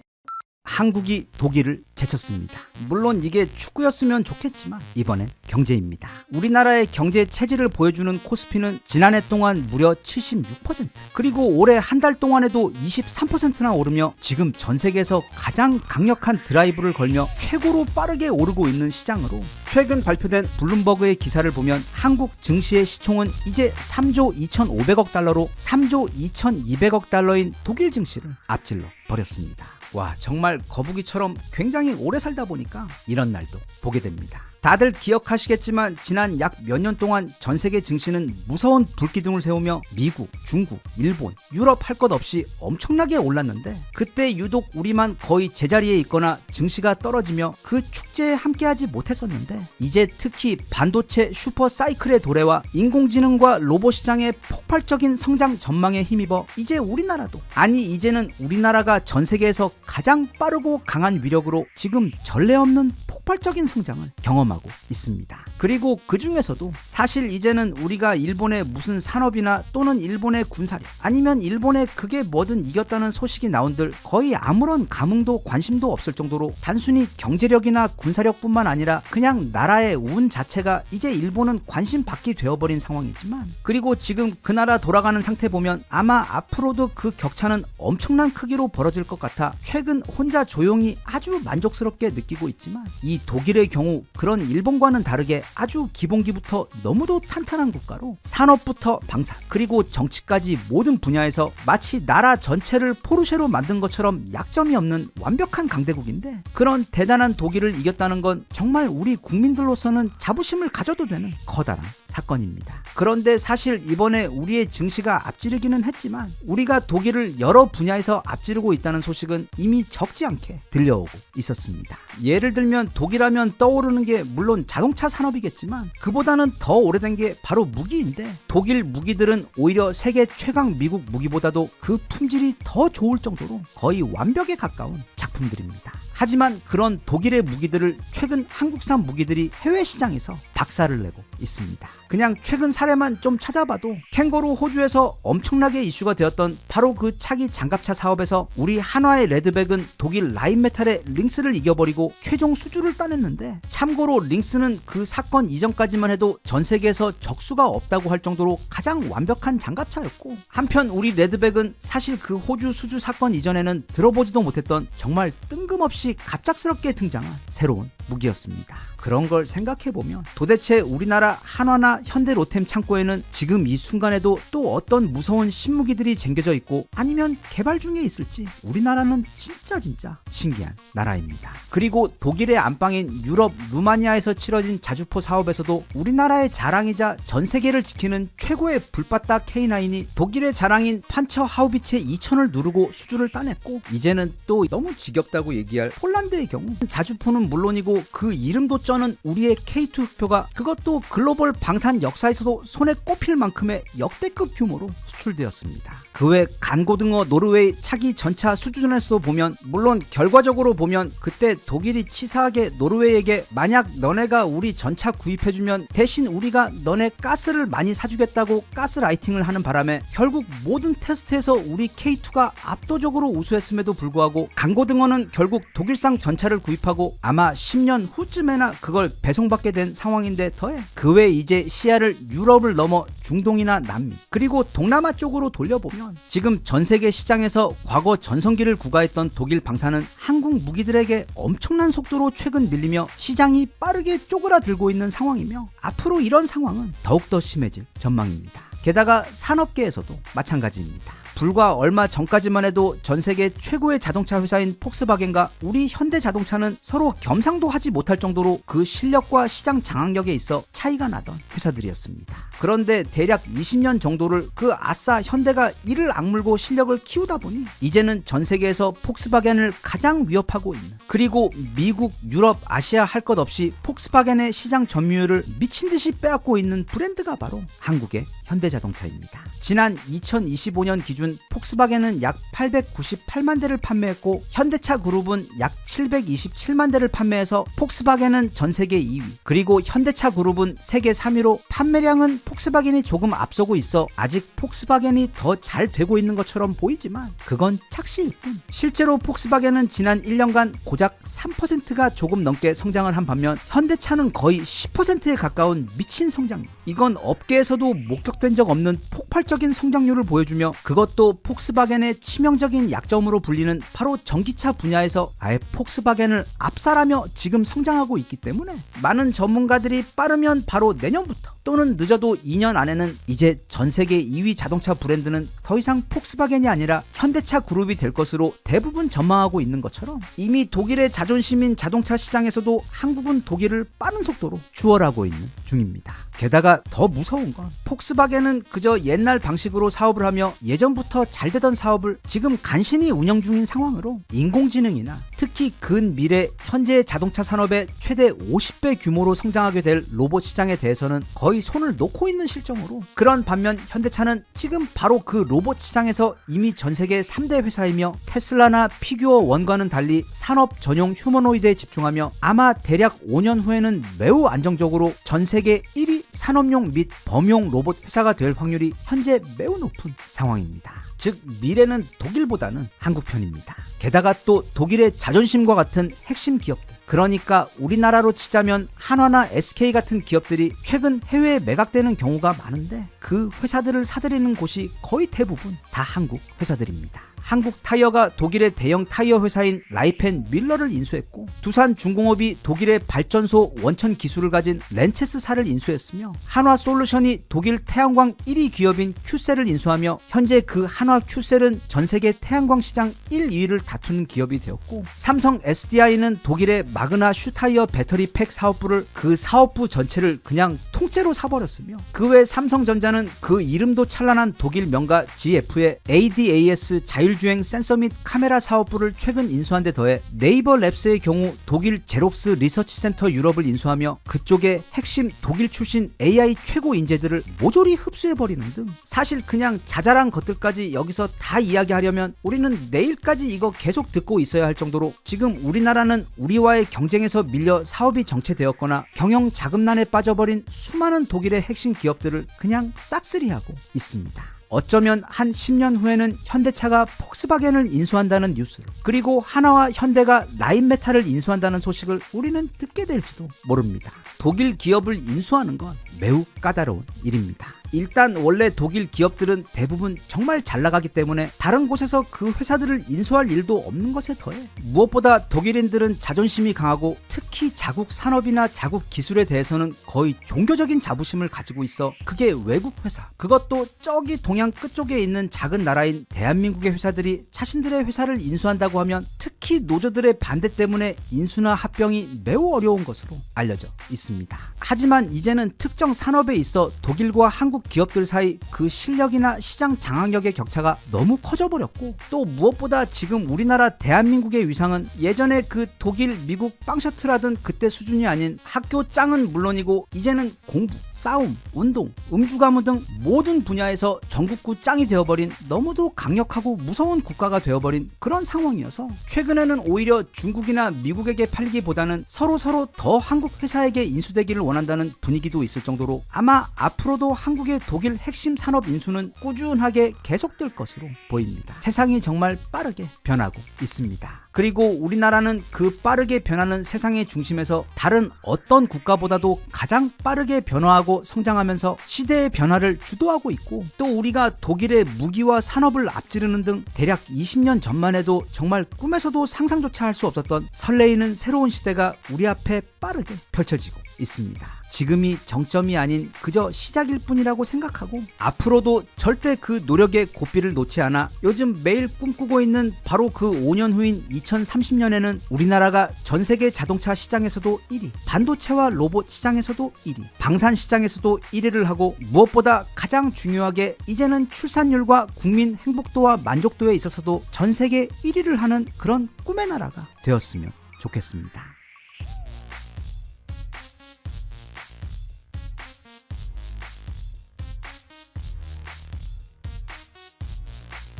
한국이 독일을 제쳤습니다. 물론 이게 축구였으면 좋겠지만 이번엔 경제입니다. 우리나라의 경제 체질을 보여주는 코스피는 지난해 동안 무려 76% 그리고 올해 한 달 동안에도 23%나 오르며 지금 전 세계에서 가장 강력한 드라이브를 걸며 최고로 빠르게 오르고 있는 시장으로 최근 발표된 블룸버그의 기사를 보면 한국 증시의 시총은 이제 3조 2,500억 달러로 3조 2,200억 달러인 독일 증시를 앞질러 버렸습니다. 와, 정말 거북이처럼 굉장히 오래 살다 보니까 이런 날도 보게 됩니다. 다들 기억하시겠지만 지난 약 몇 년 동안 전 세계 증시는 무서운 불기둥을 세우며 미국, 중국, 일본, 유럽 할 것 없이 엄청나게 올랐는데 그때 유독 우리만 거의 제자리에 있거나 증시가 떨어지며 그 축제에 함께하지 못했었는데 이제 특히 반도체 슈퍼 사이클의 도래와 인공지능과 로봇 시장의 폭발적인 성장 전망에 힘입어 이제 우리나라도 아니 이제는 우리나라가 전 세계에서 가장 빠르고 강한 위력으로 지금 전례 없는 폭발적인 성장을 경험하고 있습니다. 그리고 그 중에서도 사실 이제는 우리가 일본의 무슨 산업이나 또는 일본의 군사력 아니면 일본의 그게 뭐든 이겼다는 소식이 나온들 거의 아무런 감흥도 관심도 없을 정도로 단순히 경제력이나 군사력뿐만 아니라 그냥 나라의 운 자체가 이제 일본은 관심 받기 되어버린 상황이지만 그리고 지금 그 나라 돌아가는 상태 보면 아마 앞으로도 그 격차는 엄청난 크기로 벌어질 것 같아 최근 혼자 조용히 아주 만족스럽게 느끼고 있지만 이 독일의 경우 그런 일본과는 다르게 아주 기본기부터 너무도 탄탄한 국가로 산업부터 방산 그리고 정치까지 모든 분야에서 마치 나라 전체를 포르쉐로 만든 것처럼 약점이 없는 완벽한 강대국인데, 그런 대단한 독일을 이겼다는 건 정말 우리 국민들로서는 자부심을 가져도 되는 커다란 사건입니다. 그런데 사실 이번에 우리의 증시가 앞지르기는 했지만 우리가 독일을 여러 분야에서 앞지르고 있다는 소식은 이미 적지 않게 들려오고 있었습니다. 예를 들면 독일하면 떠오르는 게 물론 자동차 산업이겠지만 그보다는 더 오래된 게 바로 무기인데, 독일 무기들은 오히려 세계 최강 미국 무기보다도 그 품질이 더 좋을 정도로 거의 완벽에 가까운 작품들입니다. 하지만 그런 독일의 무기들을 최근 한국산 무기들이 해외 시장에서 박살을 내고 있습니다. 그냥 최근 사례만 좀 찾아봐도 캥거루 호주에서 엄청나게 이슈가 되었던 바로 그 차기 장갑차 사업에서 우리 한화의 레드백은 독일 라인메탈의 링스를 이겨버리고 최종 수주를 따냈는데, 참고로 링스는 그 사건 이전까지만 해도 전 세계에서 적수가 없다고 할 정도로 가장 완벽한 장갑차였고, 한편 우리 레드백은 사실 그 호주 수주 사건 이전에는 들어보지도 못했던 정말 뜬금없이 갑작스럽게 등장한 새로운 무기였습니다. 그런 걸 생각해보면 도대체 우리나라 한화나 현대 로템 창고에는 지금 이 순간에도 또 어떤 무서운 신무기들이 쟁겨져 있고 아니면 개발 중에 있을지 우리나라는 진짜 신기한 나라입니다. 그리고 독일의 안방인 유럽 루마니아에서 치러진 자주포 사업에서도 우리나라의 자랑이자 전 세계를 지키는 최고의 불바다 K9이 독일의 자랑인 판처 하우비체 2000을 누르고 수주를 따냈고, 이제는 또 너무 지겹다고 얘기할 폴란드의 경우 자주포는 물론이고 그 이름도 쩌는 우리의 K2 흑표가 그것도 글로벌 방산 역사에서도 손에 꼽힐 만큼의 역대급 규모로 수출되었습니다. 그 외 간고등어 노르웨이 차기 전차 수주전에서도 보면, 물론 결과적으로 보면 그때 독일이 치사하게 노르웨이에게 만약 너네가 우리 전차 구입해주면 대신 우리가 너네 가스를 많이 사주겠다고 가스라이팅을 하는 바람에 결국 모든 테스트에서 우리 K2가 압도적으로 우수했음에도 불구하고 간고등어는 결국 독일상 전차를 구입하고 아마 10년 후쯤에나 그걸 배송받게 된 상황인데, 더해 그 외 이제 시야를 유럽을 넘어 중동이나 남미 그리고 동남아 쪽으로 돌려보면 지금 전 세계 시장에서 과거 전성기를 구가했던 독일 방산은 한국 무기들에게 엄청난 속도로 최근 밀리며 시장이 빠르게 쪼그라들고 있는 상황이며, 앞으로 이런 상황은 더욱더 심해질 전망입니다. 게다가 산업계에서도 마찬가지입니다. 불과 얼마 전까지만 해도 전 세계 최고의 자동차 회사인 폭스바겐과 우리 현대자동차는 서로 겸상도 하지 못할 정도로 그 실력과 시장 장악력에 있어 차이가 나던 회사들이었습니다. 그런데 대략 20년 정도를 그 아싸 현대가 이를 악물고 실력을 키우다 보니 이제는 전 세계에서 폭스바겐을 가장 위협하고 있는, 그리고 미국, 유럽, 아시아 할 것 없이 폭스바겐의 시장 점유율을 미친듯이 빼앗고 있는 브랜드가 바로 한국의 현대자동차입니다. 지난 2025년 기준 폭스바겐은 약 898만 대를 판매했고 현대차 그룹은 약 727만 대를 판매해서 폭스바겐은 전 세계 2위, 그리고 현대차 그룹은 세계 3위로 판매량은 폭스바겐이 조금 앞서고 있어 아직 폭스바겐이 더 잘 되고 있는 것처럼 보이지만 그건 착시일 뿐, 실제로 폭스바겐은 지난 1년간 고작 3%가 조금 넘게 성장을 한 반면 현대차는 거의 10%에 가까운 미친 성장률, 이건 업계에서도 목격된 적 없는 폭발적인 성장률을 보여주며, 그것도 폭스바겐의 치명적인 약점으로 불리는 바로 전기차 분야에서 아예 폭스바겐을 압살하며 지금 성장하고 있기 때문에 많은 전문가들이 빠르면 바로 내년부터 또는 늦어도 2년 안에는 이제 전 세계 2위 자동차 브랜드는 더 이상 폭스바겐이 아니라 현대차 그룹이 될 것으로 대부분 전망하고 있는 것처럼, 이미 독일의 자존심인 자동차 시장에서도 한국은 독일을 빠른 속도로 추월하고 있는 중입니다. 게다가 더 무서운 건 폭스바겐은 그저 옛날 방식으로 사업을 하며 예전부터 잘 되던 사업을 지금 간신히 운영 중인 상황으로 인공지능이나 특히 근미래 현재의 자동차 산업의 최대 50배 규모로 성장하게 될 로봇 시장에 대해서는 거의 손을 놓고 있는 실정으로, 그런 반면 현대차는 지금 바로 그 로봇 시장에서 이미 전 세계 3대 회사이며 테슬라나 피규어 원과는 달리 산업 전용 휴머노이드에 집중하며 아마 대략 5년 후에는 매우 안정적으로 전 세계 1위 산업용 및 범용 로봇 회사가 될 확률이 현재 매우 높은 상황입니다. 즉 미래는 독일보다는 한국 편입니다. 게다가 또 독일의 자존심과 같은 핵심 기업들, 그러니까 우리나라로 치자면 한화나 SK 같은 기업들이 최근 해외에 매각되는 경우가 많은데 그 회사들을 사들이는 곳이 거의 대부분 다 한국 회사들입니다. 한국 타이어가 독일의 대형 타이어 회사인 라이펜 밀러를 인수했고, 두산 중공업이 독일의 발전소 원천 기술을 가진 렌체스사를 인수했으며, 한화 솔루션이 독일 태양광 1위 기업인 큐셀을 인수하며 현재 그 한화 큐셀은 전 세계 태양광 시장 1, 2위를 다투는 기업이 되었고, 삼성 SDI는 독일의 마그나 슈타이어 배터리 팩 사업부를 그 사업부 전체를 그냥 통째로 사버렸으며, 그 외 삼성전자는 그 이름도 찬란한 독일 명가 GF의 ADAS 자율주행 센서 및 카메라 사업부를 최근 인수한 데 더해 네이버 랩스의 경우 독일 제록스 리서치 센터 유럽을 인수하며 그쪽의 핵심 독일 출신 AI 최고 인재들을 모조리 흡수해버리는 등, 사실 그냥 자잘한 것들까지 여기서 다 이야기하려면 우리는 내일까지 이거 계속 듣고 있어야 할 정도로 지금 우리나라는 우리와의 경쟁에서 밀려 사업이 정체되었거나 경영 자금난에 빠져버린 수많은 독일의 핵심 기업들을 그냥 싹쓸이하고 있습니다. 어쩌면 한 10년 후에는 현대차가 폭스바겐을 인수한다는 뉴스를, 그리고 하나와 현대가 라인메탈을 인수한다는 소식을 우리는 듣게 될지도 모릅니다. 독일 기업을 인수하는 건 매우 까다로운 일입니다. 일단 원래 독일 기업들은 대부분 정말 잘 나가기 때문에 다른 곳에서 그 회사들을 인수할 일도 없는 것에 더해 무엇보다 독일인들은 자존심이 강하고 특히 자국 산업이나 자국 기술에 대해서는 거의 종교적인 자부심을 가지고 있어 그게 외국 회사, 그것도 저기 동양 끝쪽에 있는 작은 나라인 대한민국의 회사들이 자신들의 회사를 인수한다고 하면 특히 노조들의 반대 때문에 인수나 합병이 매우 어려운 것으로 알려져 있습니다. 하지만 이제는 특정 산업에 있어 독일과 한국 기업들 사이 그 실력이나 시장 장악력의 격차가 너무 커져버렸고, 또 무엇보다 지금 우리나라 대한민국의 위상은 예전에 그 독일, 미국 빵셔틀하던 그때 수준이 아닌 학교 짱은 물론이고 이제는 공부, 싸움, 운동, 음주 가무 등 모든 분야에서 전국구 짱이 되어버린 너무도 강력하고 무서운 국가가 되어버린 그런 상황이어서 최근에는 오히려 중국이나 미국에게 팔기보다는 서로 더 한국 회사에게 인수되기를 원한다는 분위기도 있을 정도로 아마 앞으로도 한국의 독일 핵심 산업 인수는 꾸준하게 계속될 것으로 보입니다. 세상이 정말 빠르게 변하고 있습니다. 그리고 우리나라는 그 빠르게 변하는 세상의 중심에서 다른 어떤 국가보다도 가장 빠르게 변화하고 성장하면서 시대의 변화를 주도하고 있고, 또 우리가 독일의 무기와 산업을 앞지르는 등 대략 20년 전만 해도 정말 꿈에서도 상상조차 할 수 없었던 설레이는 새로운 시대가 우리 앞에 빠르게 펼쳐지고 있습니다. 지금이 정점이 아닌 그저 시작일 뿐이라고 생각하고 앞으로도 절대 그 노력의 고삐를 놓지 않아 요즘 매일 꿈꾸고 있는 바로 그 5년 후인 2030년에는 우리나라가 전 세계 자동차 시장에서도 1위, 반도체와 로봇 시장에서도 1위, 방산 시장에서도 1위를 하고, 무엇보다 가장 중요하게 이제는 출산율과 국민 행복도와 만족도에 있어서도 전 세계 1위를 하는 그런 꿈의 나라가 되었으면 좋겠습니다.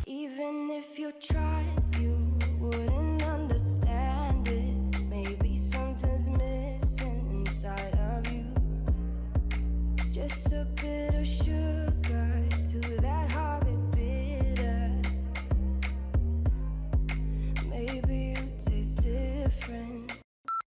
Even if you tried, you wouldn't understand it. Maybe something's missing inside of you. Just a bit of sugar to that horrid bitter. Maybe you taste different.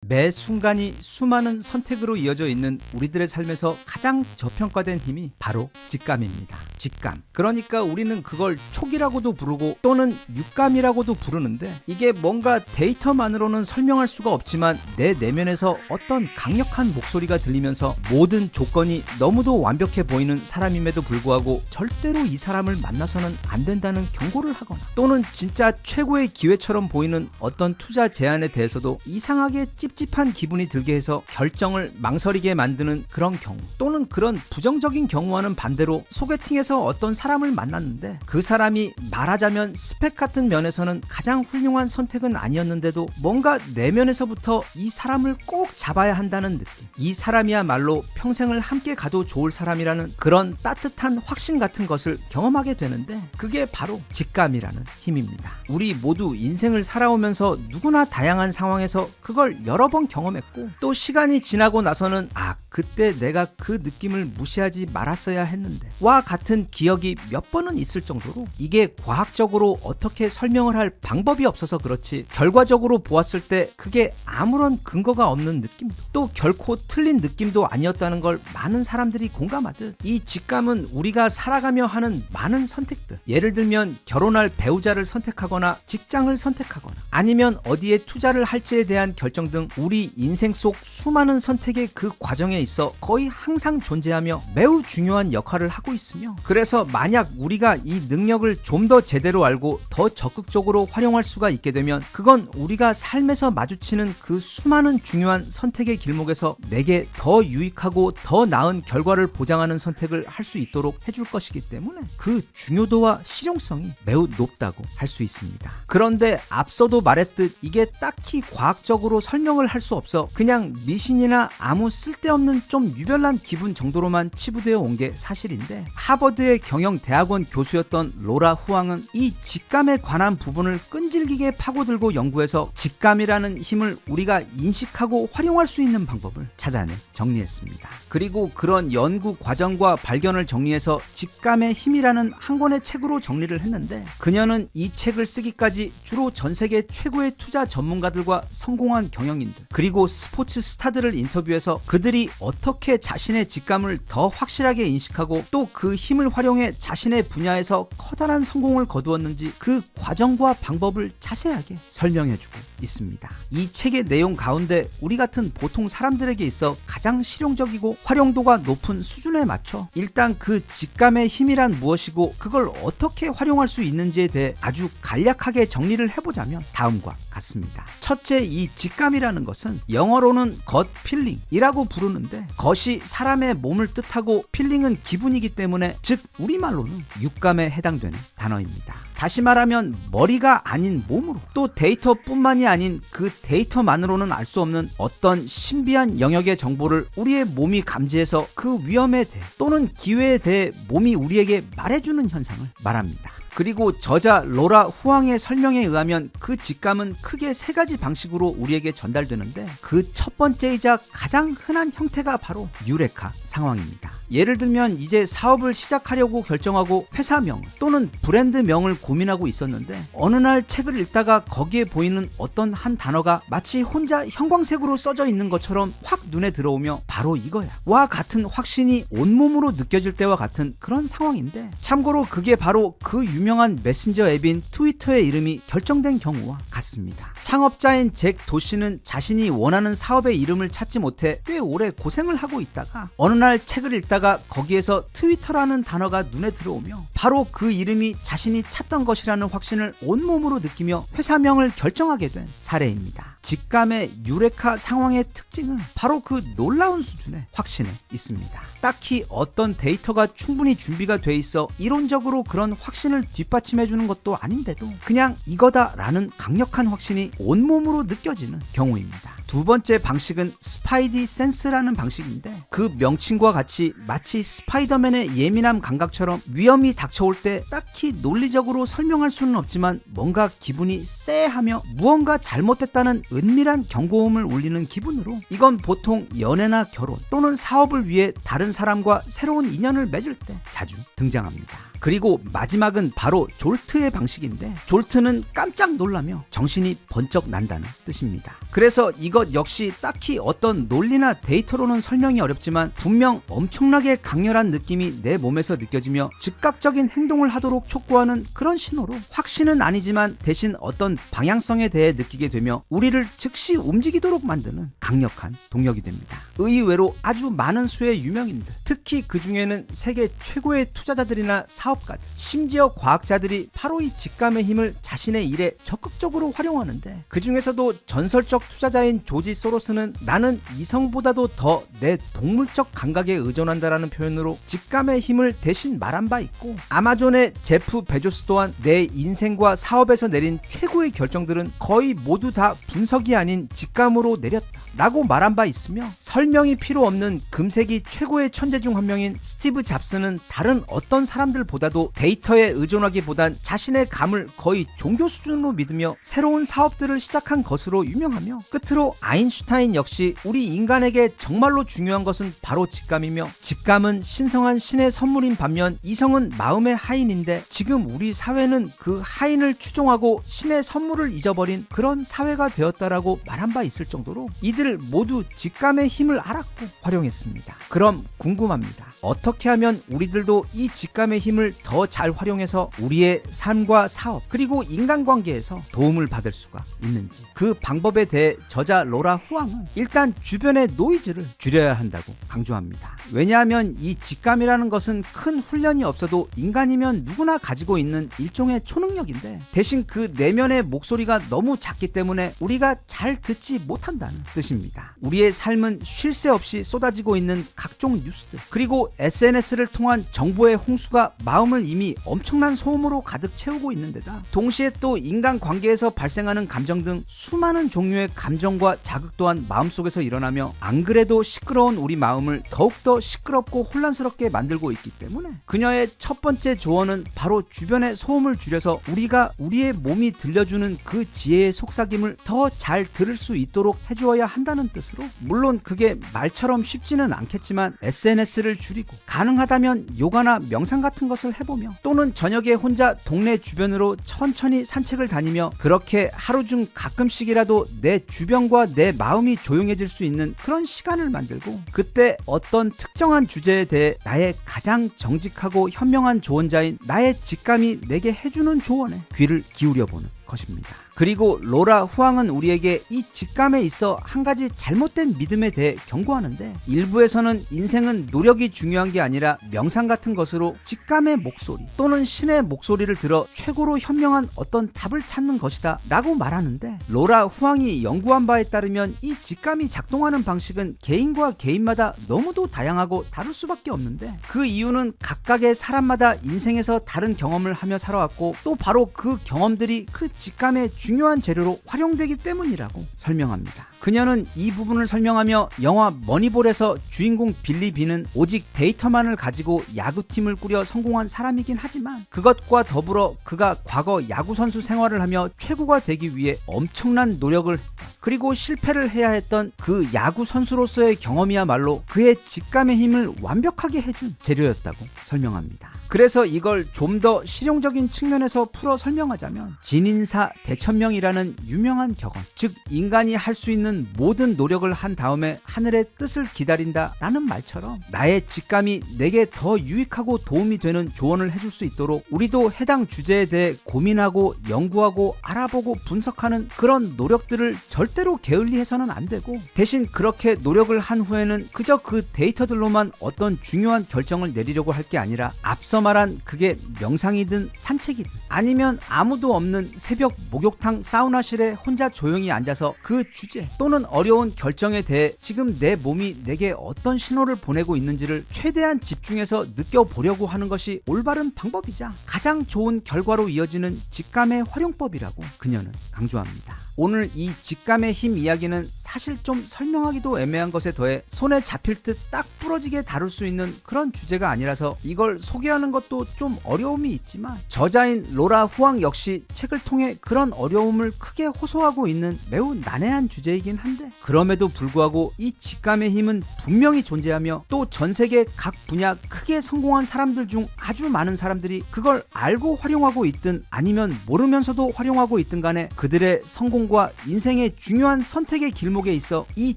매 순간이 수많은 선택으로 이어져 있는 우리들의 삶에서 가장 저평가된 힘이 바로 직감입니다. 직감. 그러니까 우리는 그걸 촉이라고도 부르고 또는 육감이라고도 부르는데, 이게 뭔가 데이터만으로는 설명할 수가 없지만 내 내면에서 어떤 강력한 목소리가 들리면서 모든 조건이 너무도 완벽해 보이는 사람임에도 불구하고 절대로 이 사람을 만나서는 안 된다는 경고를 하거나, 또는 진짜 최고의 기회처럼 보이는 어떤 투자 제안에 대해서도 이상하게 찝찝한 기분이 들게 해서 결정을 망설이게 만드는 그런 경우, 또는 그런 부정적인 경우와는 반대로 소개팅에서 어떤 사람을 만났는데 그 사람이 말하자면 스펙 같은 면에서는 가장 훌륭한 선택은 아니었는데도 뭔가 내면에서부터 이 사람을 꼭 잡아야 한다는 느낌, 이 사람이야말로 평생을 함께 가도 좋을 사람이라는 그런 따뜻한 확신 같은 것을 경험하게 되는데, 그게 바로 직감이라는 힘입니다. 우리 모두 인생을 살아오면서 누구나 다양한 상황에서 그걸 여러 번 경험했고, 또 시간이 지나고 나서는 그때 내가 그 느낌을 무시하지 말았어야 했는데 와 같은 그런 기억이 몇 번은 있을 정도로 이게 과학적으로 어떻게 설명을 할 방법이 없어서 그렇지 결과적으로 보았을 때 그게 아무런 근거가 없는 느낌도 또 결코 틀린 느낌도 아니었다는 걸 많은 사람들이 공감하듯 이 직감은 우리가 살아가며 하는 많은 선택들, 예를 들면 결혼할 배우자를 선택하거나 직장을 선택하거나 아니면 어디에 투자를 할지에 대한 결정 등 우리 인생 속 수많은 선택의 그 과정에 있어 거의 항상 존재하며 매우 중요한 역할을 하고 있으며, 그래서 만약 우리가 이 능력을 좀 더 제대로 알고 더 적극적으로 활용할 수가 있게 되면 그건 우리가 삶에서 마주치는 그 수많은 중요한 선택의 길목에서 내게 더 유익하고 더 나은 결과를 보장하는 선택을 할 수 있도록 해줄 것이기 때문에 그 중요도와 실용성이 매우 높다고 할 수 있습니다. 그런데 앞서도 말했듯 이게 딱히 과학적으로 설명을 할 수 없어 그냥 미신이나 아무 쓸데없는 좀 유별난 기분 정도로만 치부되어 온 게 사실인데, 하버드의 경영대학원 교수였던 로라 후앙은 이 직감에 관한 부분을 끈질기게 파고들고 연구해서 직감이라는 힘을 우리가 인식하고 활용할 수 있는 방법을 찾아내 정리했습니다. 그리고 그런 연구 과정과 발견을 정리해서 직감의 힘이라는 한 권의 책으로 정리를 했는데, 그녀는 이 책을 쓰기까지 주로 전 세계 최고의 투자 전문가들과 성공한 경영인들 그리고 스포츠 스타들을 인터뷰해서 그들이 어떻게 자신의 직감을 더 확실하게 인식하고 또 그 힘을 활용해 자신의 분야에서 커다란 성공을 거두었는지 그 과정과 방법을 자세하게 설명해주고 있습니다. 이 책의 내용 가운데 우리 같은 보통 사람들에게 있어 가장 실용적이고 활용도가 높은 수준에 맞춰 일단 그 직감의 힘이란 무엇이고 그걸 어떻게 활용할 수 있는지에 대해 아주 간략하게 정리를 해보자면 다음과 같습니다. 첫째, 이 직감이라는 것은 영어로는 겉 필링이라고 부르는데, 겉이 사람의 몸을 뜻하고 필링은 기분이기 때문에 즉 우리말로는 육감에 해당되는 단어입니다. 다시 말하면 머리가 아닌 몸으로, 또 데이터뿐만이 아닌 그 데이터만으로는 알 수 없는 어떤 신비한 영역의 정보를 우리의 몸이 감지해서 그 위험에 대해 또는 기회에 대해 몸이 우리에게 말해주는 현상을 말합니다. 그리고 저자 로라 후앙의 설명에 의하면 그 직감은 크게 세 가지 방식으로 우리에게 전달되는데, 그 첫 번째이자 가장 흔한 형태가 바로 유레카 상황입니다. 예를 들면 이제 사업을 시작하려고 결정하고 회사명 또는 브랜드명을 고민하고 있었는데 어느 날 책을 읽다가 거기에 보이는 어떤 한 단어가 마치 혼자 형광색으로 써져 있는 것처럼 확 눈에 들어오며 바로 이거야 와 같은 확신이 온몸으로 느껴질 때와 같은 그런 상황인데, 참고로 그게 바로 그 유명한 메신저 앱인 트위터의 이름이 결정된 경우와 같습니다. 창업자인 잭 도시는 자신이 원하는 사업의 이름을 찾지 못해 꽤 오래 고생을 하고 있다가 어느 날 책을 읽다가 거기에서 트위터라는 단어가 눈에 들어오며 바로 그 이름이 자신이 찾던 것이라는 확신을 온몸으로 느끼며 회사명을 결정하게 된 사례입니다. 직감의 유레카 상황의 특징은 바로 그 놀라운 수준의 확신에 있습니다. 딱히 어떤 데이터가 충분히 준비가 돼 있어 이론적으로 그런 확신을 뒷받침해주는 것도 아닌데도 그냥 이거다라는 강력한 확신이 온몸으로 느껴지는 경우입니다. 두 번째 방식은 스파이디 센스라는 방식인데, 그 명칭과 같이 마치 스파이더맨의 예민함 감각처럼 위험이 닥쳐올 때 딱히 논리적으로 설명할 수는 없지만 뭔가 기분이 쎄하며 무언가 잘못됐다는 은밀한 경고음을 울리는 기분으로, 이건 보통 연애나 결혼 또는 사업을 위해 다른 사람과 새로운 인연을 맺을 때 자주 등장합니다. 그리고 마지막은 바로 졸트의 방식인데, 졸트는 깜짝 놀라며 정신이 번쩍 난다는 뜻입니다. 그래서 이것 역시 딱히 어떤 논리나 데이터로는 설명이 어렵지만 분명 엄청나게 강렬한 느낌이 내 몸에서 느껴지며 즉각적인 행동을 하도록 촉구하는 그런 신호로, 확신은 아니지만 대신 어떤 방향성에 대해 느끼게 되며 우리를 즉시 움직이도록 만드는 강력한 동력이 됩니다. 의외로 아주 많은 수의 유명인들, 특히 그 중에는 세계 최고의 투자자들이나 사업가들, 심지어 과학자들이 바로 이 직감의 힘을 자신의 일에 적극적으로 활용하는데, 그 중에서도 전설적 투자자인 조지 소로스는 나는 이성보다도 더 내 동물적 감각에 의존한다라는 표현으로 직감의 힘을 대신 말한 바 있고, 아마존의 제프 베조스 또한 내 인생과 사업에서 내린 최고의 결정들은 거의 모두 다 분석이 아닌 직감으로 내렸다 라고 말한 바 있으며, 설명이 필요 없는 금세기 최고의 천재 중 한 명인 스티브 잡스는 다른 어떤 사람들보다도 데이터에 의존하기보단 자신의 감을 거의 종교 수준으로 믿으며 새로운 사업들을 시작한 것으로 유명하며, 끝으로 아인슈타인 역시 우리 인간에게 정말로 중요한 것은 바로 직감이며, 직감은 신성한 신의 선물인 반면 이성은 마음의 하인인데, 지금 우리 사회는 그 하인을 추종하고 신의 선물을 잊어버린 그런 사회가 되었다라고 말한 바 있을 정도로 이들 모두 직감의 힘을 알았고 활용했습니다. 그럼 궁금합니다. 어떻게 하면 우리들도 이 직감의 힘을 더 잘 활용해서 우리의 삶과 사업 그리고 인간관계에서 도움을 받을 수가 있는지. 그 방법에 대해 저자 로라 후앙은 일단 주변의 노이즈를 줄여야 한다고 강조합니다. 왜냐하면 이 직감이라는 것은 큰 훈련이 없어도 인간이면 누구나 가지고 있는 일종의 초능력인데, 대신 그 내면의 목소리가 너무 작기 때문에 우리가 잘 듣지 못한다는 뜻입니다. 우리의 삶은 쉴 새 없이 쏟아지고 있는 각종 뉴스들 그리고 SNS를 통한 정보의 홍수가 마음을 이미 엄청난 소음으로 가득 채우고 있는 데다, 동시에 또 인간관계에서 발생하는 감정 등 수많은 종류의 감정과 자극 또한 마음속에서 일어나며, 안 그래도 시끄러운 우리 마음을 더욱더 시끄럽고 혼란스럽게 만들고 있기 때문에 그녀의 첫 번째 조언은 바로 주변의 소음을 줄여서 우리가 우리의 몸이 들려주는 그 지혜의 속삭임을 더 잘 들을 수 있도록 해주어야 한다는 뜻으로, 물론 그게 말처럼 쉽지는 않겠지만 SNS를 줄이고 가능하다면 요가나 명상 같은 것을 해보며, 또는 저녁에 혼자 동네 주변으로 천천히 산책을 다니며 그렇게 하루 중 가끔씩이라도 내 주변과 내 마음이 조용해질 수 있는 그런 시간을 만들고, 그때 어떤 특정한 주제에 대해 나의 가장 정직하고 현명한 조언자인 나의 직감이 내게 해주는 조언에 귀를 기울여보는 것입니다. 그리고 로라 후앙은 우리에게 이 직감에 있어 한 가지 잘못된 믿음에 대해 경고하는데, 일부에서는 인생은 노력이 중요한 게 아니라 명상 같은 것으로 직감의 목소리 또는 신의 목소리를 들어 최고로 현명한 어떤 답을 찾는 것이다 라고 말하는데, 로라 후앙이 연구한 바에 따르면 이 직감이 작동하는 방식은 개인과 개인마다 너무도 다양하고 다를 수밖에 없는데, 그 이유는 각각의 사람마다 인생에서 다른 경험을 하며 살아왔고, 또 바로 그 경험들이 그 직감의 중요한 재료로 활용되기 때문이라고 설명합니다. 그녀는 이 부분을 설명하며 영화 머니볼에서 주인공 빌리 빈은 오직 데이터만을 가지고 야구팀을 꾸려 성공한 사람이긴 하지만, 그것과 더불어 그가 과거 야구선수 생활을 하며 최고가 되기 위해 엄청난 노력을 했다. 그리고 실패를 해야 했던 그 야구 선수로서의 경험이야말로 그의 직감의 힘을 완벽하게 해준 재료였다고 설명합니다. 그래서 이걸 좀 더 실용적인 측면에서 풀어 설명하자면, 진인사 대천명이라는 유명한 격언, 즉 인간이 할 수 있는 모든 노력을 한 다음에 하늘의 뜻을 기다린다 라는 말처럼, 나의 직감이 내게 더 유익하고 도움이 되는 조언을 해줄 수 있도록 우리도 해당 주제에 대해 고민하고 연구하고 알아보고 분석하는 그런 노력들을 절대로 게을리해서는 안 되고, 대신 그렇게 노력을 한 후에는 그저 그 데이터들로만 어떤 중요한 결정을 내리려고 할 게 아니라, 앞서 말한 그게 명상이든 산책이든 아니면 아무도 없는 새벽 목욕탕 사우나실에 혼자 조용히 앉아서 그 주제 또는 어려운 결정에 대해 지금 내 몸이 내게 어떤 신호를 보내고 있는지를 최대한 집중해서 느껴보려고 하는 것이 올바른 방법이자 가장 좋은 결과로 이어지는 직감의 활용법이라고 그녀는 강조합니다. 오늘 이 직감의 힘 이야기는 사실 좀 설명하기도 애매한 것에 더해 손에 잡힐 듯 딱 부러지게 다룰 수 있는 그런 주제가 아니라서 이걸 소개하는 것도 좀 어려움이 있지만, 저자인 로라 후앙 역시 책을 통해 그런 어려움을 크게 호소하고 있는 매우 난해한 주제이긴 한데, 그럼에도 불구하고 이 직감의 힘은 분명히 존재하며, 또 전 세계 각 분야 크게 성공한 사람들 중 아주 많은 사람들이 그걸 알고 활용하고 있든 아니면 모르면서도 활용하고 있든 간에 그들의 성공과 인생의 중요한 선택의 길목에 있어 이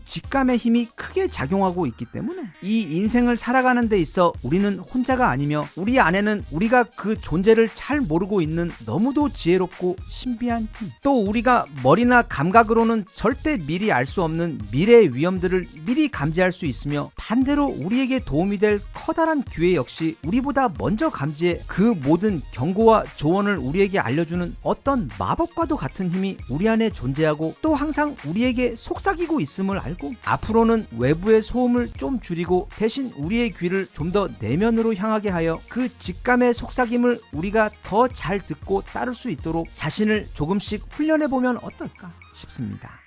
직감의 힘이 크게 작용하고 있기 때문에, 이 인생을 살아가는 데 있어 우리는 혼자가 아니며 우리 안에는 우리가 그 존재를 잘 모르고 있는 너무도 지혜롭고 신비한 힘, 또 우리가 머리나 감각으로는 절대 미리 알 수 없는 미래의 위험들을 미리 감지할 수 있으며, 반대로 우리에게 도움이 될 커다란 기회 역시 우리보다 먼저 감지해 그 모든 경고와 조언을 우리에게 알려주는 어떤 마법과도 같은 힘이 우리 안에 존재하고, 또 항상 우리에게 속삭이고 있음을 알고, 앞으로는 외부의 소음을 좀 줄이고 대신 우리의 귀를 좀 더 내면으로 향하게 하여 그 직감의 속삭임을 우리가 더 잘 듣고 따를 수 있도록 자신을 조금씩 훈련해 보면 어떨까 싶습니다.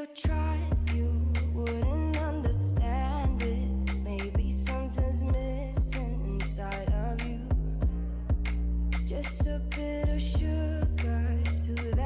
you tried, you wouldn't understand it. Maybe something's missing inside of you. Just a bit of sugar to that